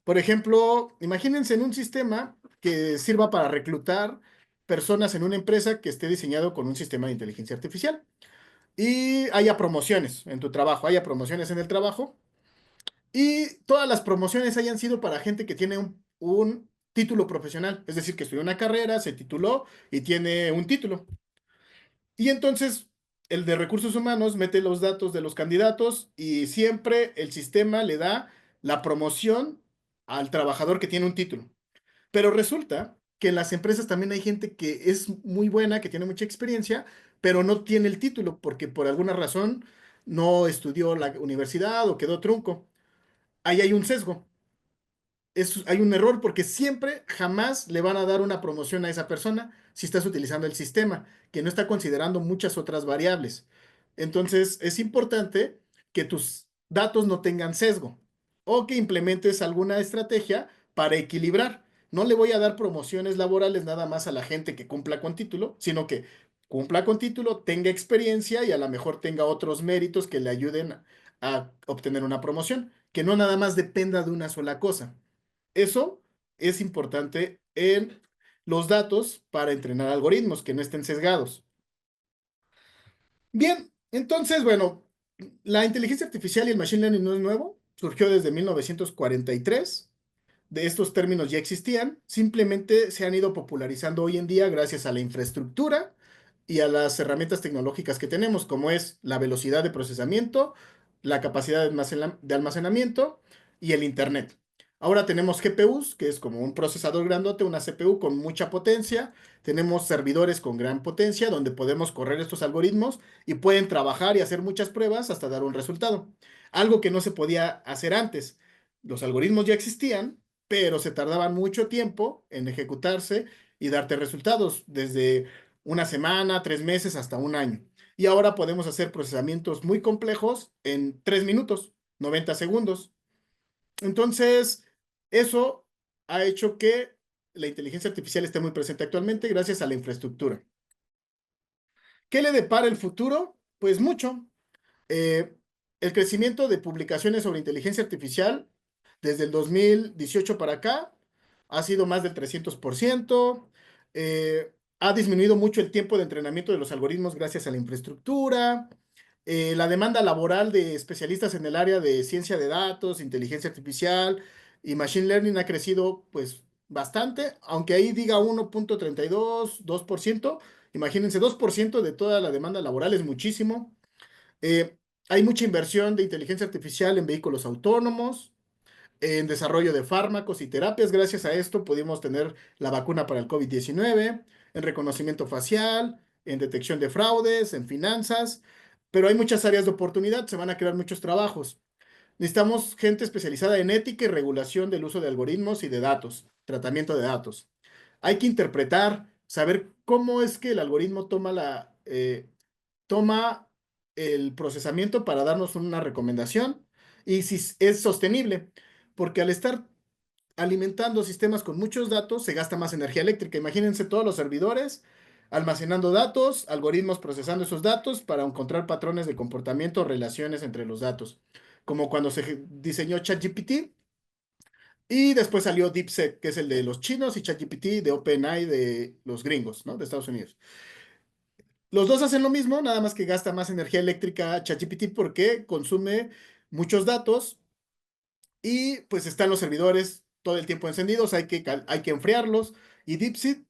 Por ejemplo, imagínense en un sistema que sirva para reclutar personas en una empresa que esté diseñado con un sistema de inteligencia artificial y haya promociones en tu trabajo, haya promociones en el trabajo y todas las promociones hayan sido para gente que tiene un título profesional, es decir, que estudió una carrera, se tituló y tiene un título. Y entonces el de recursos humanos mete los datos de los candidatos y siempre el sistema le da la promoción al trabajador que tiene un título. Pero resulta que en las empresas también hay gente que es muy buena, que tiene mucha experiencia, pero no tiene el título porque por alguna razón no estudió la universidad o quedó trunco. Ahí hay un sesgo, hay un error porque siempre, jamás le van a dar una promoción a esa persona si estás utilizando el sistema, que no está considerando muchas otras variables. Entonces, es importante que tus datos no tengan sesgo o que implementes alguna estrategia para equilibrar. No le voy a dar promociones laborales nada más a la gente que cumpla con título, sino que cumpla con título, tenga experiencia y a lo mejor tenga otros méritos que le ayuden a obtener una promoción, que no nada más dependa de una sola cosa. Eso es importante en los datos para entrenar algoritmos que no estén sesgados. Bien, entonces, bueno, la inteligencia artificial y el machine learning no es nuevo, surgió desde 1943. De estos términos ya existían, simplemente se han ido popularizando hoy en día gracias a la infraestructura y a las herramientas tecnológicas que tenemos, como es la velocidad de procesamiento, la capacidad de almacenamiento y el Internet. Ahora tenemos GPUs, que es como un procesador grandote, una CPU con mucha potencia. Tenemos servidores con gran potencia donde podemos correr estos algoritmos y pueden trabajar y hacer muchas pruebas hasta dar un resultado. Algo que no se podía hacer antes. Los algoritmos ya existían, pero se tardaban mucho tiempo en ejecutarse y darte resultados, desde una semana, 3 meses, hasta un año. Y ahora podemos hacer procesamientos muy complejos en 3 minutos, 90 segundos. Entonces, eso ha hecho que la inteligencia artificial esté muy presente actualmente gracias a la infraestructura. ¿Qué le depara el futuro? Pues mucho. Eh, el crecimiento de publicaciones sobre inteligencia artificial desde el 2018 para acá ha sido más del 300%. Ha disminuido mucho el tiempo de entrenamiento de los algoritmos gracias a la infraestructura. La demanda laboral de especialistas en el área de ciencia de datos, inteligencia artificial y machine learning ha crecido pues bastante, aunque ahí diga 1,32, 2%. Imagínense, 2% de toda la demanda laboral es muchísimo. Eh, Hay mucha inversión de inteligencia artificial en vehículos autónomos, en desarrollo de fármacos y terapias. Gracias a esto pudimos tener la vacuna para el COVID-19, en reconocimiento facial, en detección de fraudes, en finanzas, pero hay muchas áreas de oportunidad, se van a crear muchos trabajos. Necesitamos gente especializada en ética y regulación del uso de algoritmos y de datos, tratamiento de datos. Hay que interpretar, saber cómo es que el algoritmo toma el procesamiento para darnos una recomendación y si es sostenible, porque al estar alimentando sistemas con muchos datos se gasta más energía eléctrica. Imagínense todos los servidores almacenando datos, algoritmos procesando esos datos para encontrar patrones de comportamiento o relaciones entre los datos, como cuando se diseñó ChatGPT y después salió DeepSeek, que es el de los chinos, y ChatGPT de OpenAI de los gringos, ¿no? De Estados Unidos. Los dos hacen lo mismo, nada más que gasta más energía eléctrica ChatGPT porque consume muchos datos y pues están los servidores todo el tiempo encendidos, hay que enfriarlos. Y DeepSeek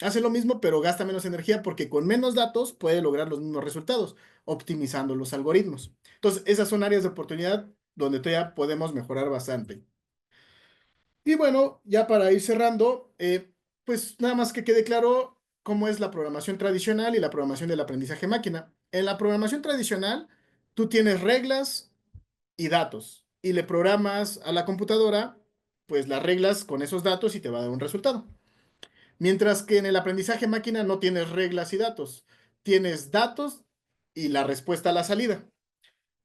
hace lo mismo, pero gasta menos energía porque con menos datos puede lograr los mismos resultados, optimizando los algoritmos. Entonces, esas son áreas de oportunidad donde todavía podemos mejorar bastante. Y bueno, ya para ir cerrando, pues nada más que quede claro cómo es la programación tradicional y la programación del aprendizaje máquina. En la programación tradicional, tú tienes reglas y datos y le programas a la computadora, pues las reglas con esos datos y te va a dar un resultado. Mientras que en el aprendizaje máquina no tienes reglas y datos, tienes datos y la respuesta a la salida.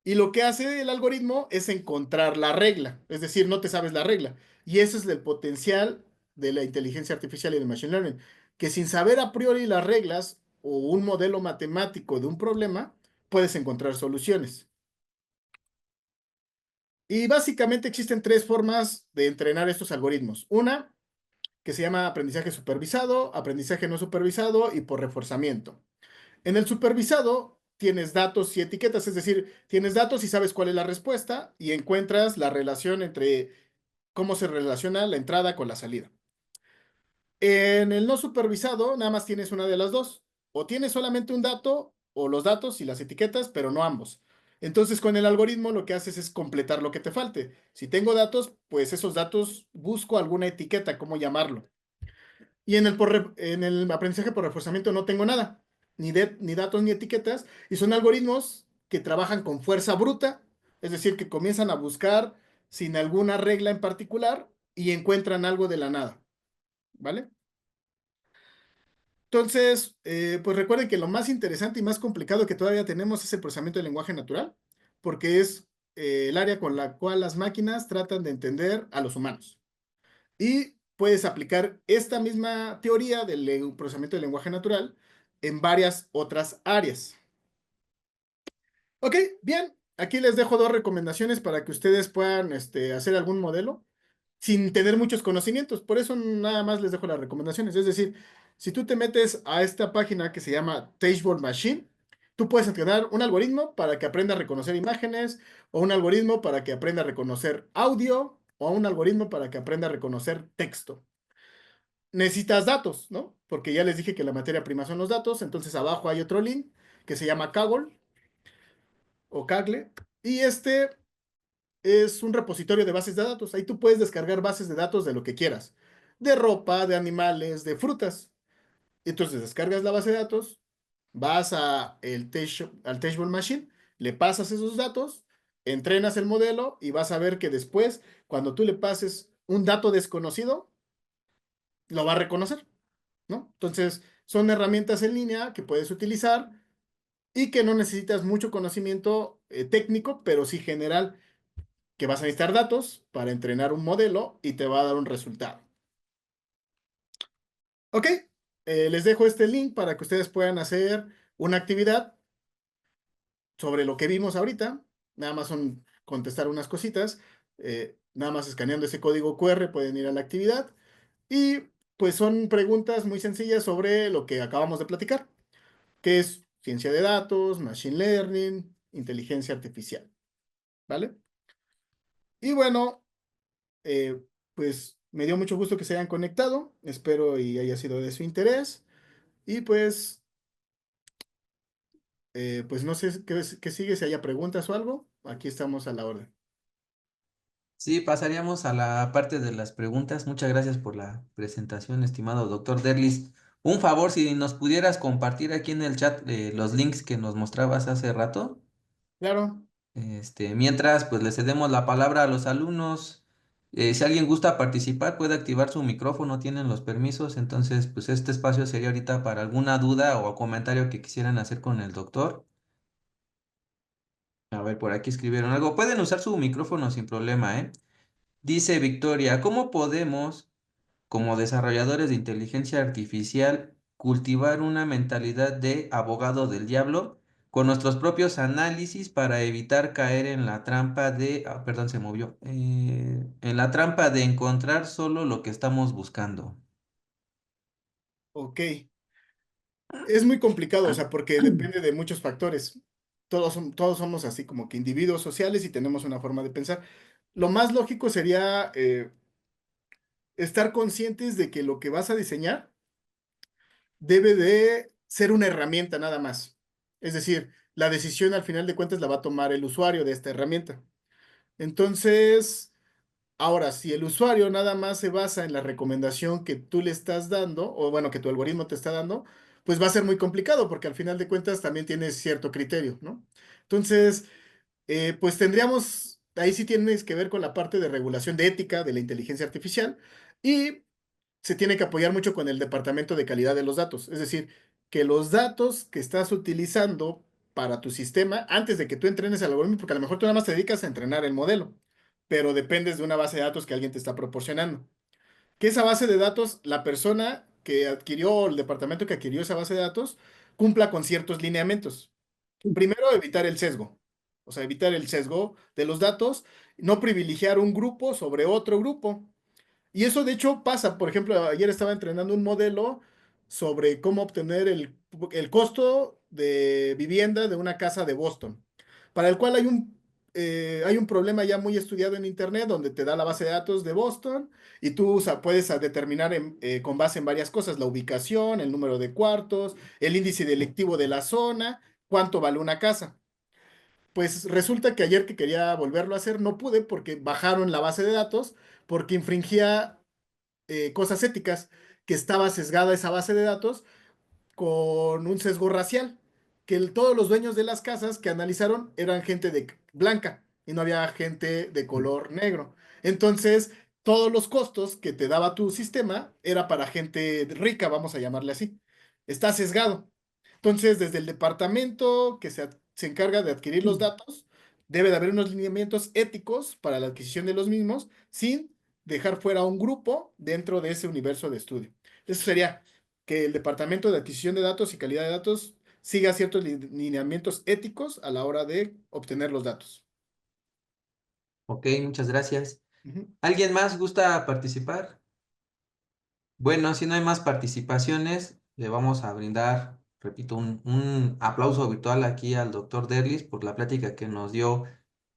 Y lo que hace el algoritmo es encontrar la regla, es decir, no te sabes la regla. Y ese es el potencial de la inteligencia artificial y del machine learning, que sin saber a priori las reglas o un modelo matemático de un problema, puedes encontrar soluciones. Y básicamente existen tres formas de entrenar estos algoritmos. Una que se llama aprendizaje supervisado, aprendizaje no supervisado y por reforzamiento. En el supervisado tienes datos y etiquetas, es decir, tienes datos y sabes cuál es la respuesta y encuentras la relación entre cómo se relaciona la entrada con la salida. En el no supervisado, nada más tienes una de las dos. O tienes solamente un dato o los datos y las etiquetas, pero no ambos. Entonces, con el algoritmo lo que haces es completar lo que te falte. Si tengo datos, pues esos datos busco alguna etiqueta, cómo llamarlo. Y en el aprendizaje por reforzamiento no tengo nada, ni datos ni etiquetas, y son algoritmos que trabajan con fuerza bruta, es decir, que comienzan a buscar sin alguna regla en particular y encuentran algo de la nada, ¿vale? Entonces, pues recuerden que lo más interesante y más complicado que todavía tenemos es el procesamiento del lenguaje natural, porque es el área con la cual las máquinas tratan de entender a los humanos. Y puedes aplicar esta misma teoría del procesamiento del lenguaje natural en varias otras áreas. Ok, bien. Aquí les dejo dos recomendaciones para que ustedes puedan hacer algún modelo sin tener muchos conocimientos. Por eso nada más les dejo las recomendaciones. Es decir, si tú te metes a esta página que se llama Teachable Machine, Tú puedes entrenar un algoritmo para que aprenda a reconocer imágenes, o un algoritmo para que aprenda a reconocer audio, o un algoritmo para que aprenda a reconocer texto. Necesitas datos, ¿no? Porque ya les dije que la materia prima son los datos, entonces abajo hay otro link que se llama Kaggle o Kaggle, y este es un repositorio de bases de datos. Ahí tú puedes descargar bases de datos de lo que quieras, de ropa, de animales, de frutas. Entonces descargas la base de datos, vas al Teachable Machine, le pasas esos datos, entrenas el modelo y vas a ver que después, cuando tú le pases un dato desconocido, lo va a reconocer, ¿no? Entonces, son herramientas en línea que puedes utilizar y que no necesitas mucho conocimiento técnico, pero sí general, que vas a necesitar datos para entrenar un modelo y te va a dar un resultado. Ok, les dejo este link para que ustedes puedan hacer una actividad sobre lo que vimos ahorita. Nada más son contestar unas cositas. Nada más escaneando ese código QR pueden ir a la actividad. Y pues son preguntas muy sencillas sobre lo que acabamos de platicar, que es ciencia de datos, machine learning, inteligencia artificial. ¿Vale? Y bueno, pues me dio mucho gusto que se hayan conectado. Espero y haya sido de su interés. Y pues no sé qué sigue, si haya preguntas o algo. Aquí estamos a la orden. Sí, pasaríamos a la parte de las preguntas. Muchas gracias por la presentación, estimado doctor Derlis. Un favor, si nos pudieras compartir aquí en el chat los links que nos mostrabas hace rato. Claro. Mientras, pues le cedemos la palabra a los alumnos. Si alguien gusta participar, puede activar su micrófono, tienen los permisos. Entonces, pues este espacio sería ahorita para alguna duda o comentario que quisieran hacer con el doctor. A ver, por aquí escribieron algo. Pueden usar su micrófono sin problema, ¿eh? Dice Victoria, ¿cómo podemos, como desarrolladores de inteligencia artificial, cultivar una mentalidad de abogado del diablo con nuestros propios análisis para evitar caer en la trampa de, perdón, se movió, en la trampa de encontrar solo lo que estamos buscando? Ok. Es muy complicado, o sea, porque depende de muchos factores. Todos somos así como que individuos sociales y tenemos una forma de pensar. Lo más lógico sería estar conscientes de que lo que vas a diseñar debe de ser una herramienta nada más. Es decir, la decisión al final de cuentas la va a tomar el usuario de esta herramienta. Entonces, ahora, si el usuario nada más se basa en la recomendación que tú le estás dando, o bueno, que tu algoritmo te está dando, pues va a ser muy complicado porque al final de cuentas también tienes cierto criterio, ¿no? Entonces, pues tendríamos, ahí sí tienes que ver con la parte de regulación de ética de la inteligencia artificial y se tiene que apoyar mucho con el departamento de calidad de los datos. Es decir, que los datos que estás utilizando para tu sistema, antes de que tú entrenes el algoritmo, porque a lo mejor tú nada más te dedicas a entrenar el modelo, pero dependes de una base de datos que alguien te está proporcionando. Que esa base de datos, la persona que adquirió, o el departamento que adquirió esa base de datos, cumpla con ciertos lineamientos. Primero, evitar el sesgo. O sea, evitar el sesgo de los datos, no privilegiar un grupo sobre otro grupo. Y eso de hecho pasa, por ejemplo, ayer estaba entrenando un modelo sobre cómo obtener el costo de vivienda de una casa de Boston, para el cual hay un problema ya muy estudiado en Internet donde te da la base de datos de Boston y tú puedes determinar con base en varias cosas, la ubicación, el número de cuartos, el índice delictivo de la zona, cuánto vale una casa. Pues resulta que ayer que quería volverlo a hacer no pude porque bajaron la base de datos porque infringía cosas éticas, que estaba sesgada esa base de datos con un sesgo racial, que todos los dueños de las casas que analizaron eran gente de blanca y no había gente de color negro. Entonces, todos los costos que te daba tu sistema era para gente rica, vamos a llamarle así. Está sesgado. Entonces, desde el departamento que se encarga de adquirir los datos, debe de haber unos lineamientos éticos para la adquisición de los mismos, sin dejar fuera a un grupo dentro de ese universo de estudio. Eso sería que el departamento de adquisición de datos y calidad de datos siga ciertos lineamientos éticos a la hora de obtener los datos. Ok, muchas gracias. Ujú. ¿Alguien más gusta participar? Bueno, si no hay más participaciones, le vamos a brindar repito, un aplauso virtual aquí al doctor Derlis por la plática que nos dio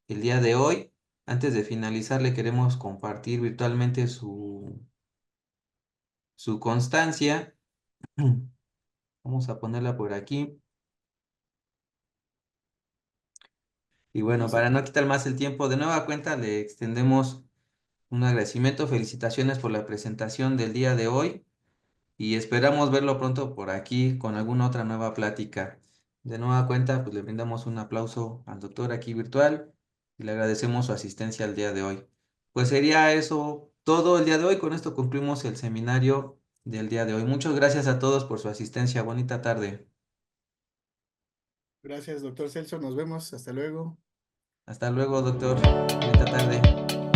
el día de hoy. Antes de finalizar, le queremos compartir virtualmente su constancia. Vamos a ponerla por aquí. Y bueno, Vamos a... para no quitar más el tiempo, de nueva cuenta le extendemos un agradecimiento, felicitaciones por la presentación del día de hoy y esperamos verlo pronto por aquí con alguna otra nueva plática. De nueva cuenta, pues le brindamos un aplauso al doctor aquí virtual y le agradecemos su asistencia al día de hoy. Pues sería eso todo el día de hoy. Con esto concluimos el seminario del día de hoy. Muchas gracias a todos por su asistencia. Bonita tarde. Gracias, doctor Celso. Nos vemos. Hasta luego. Hasta luego, doctor. Bonita tarde.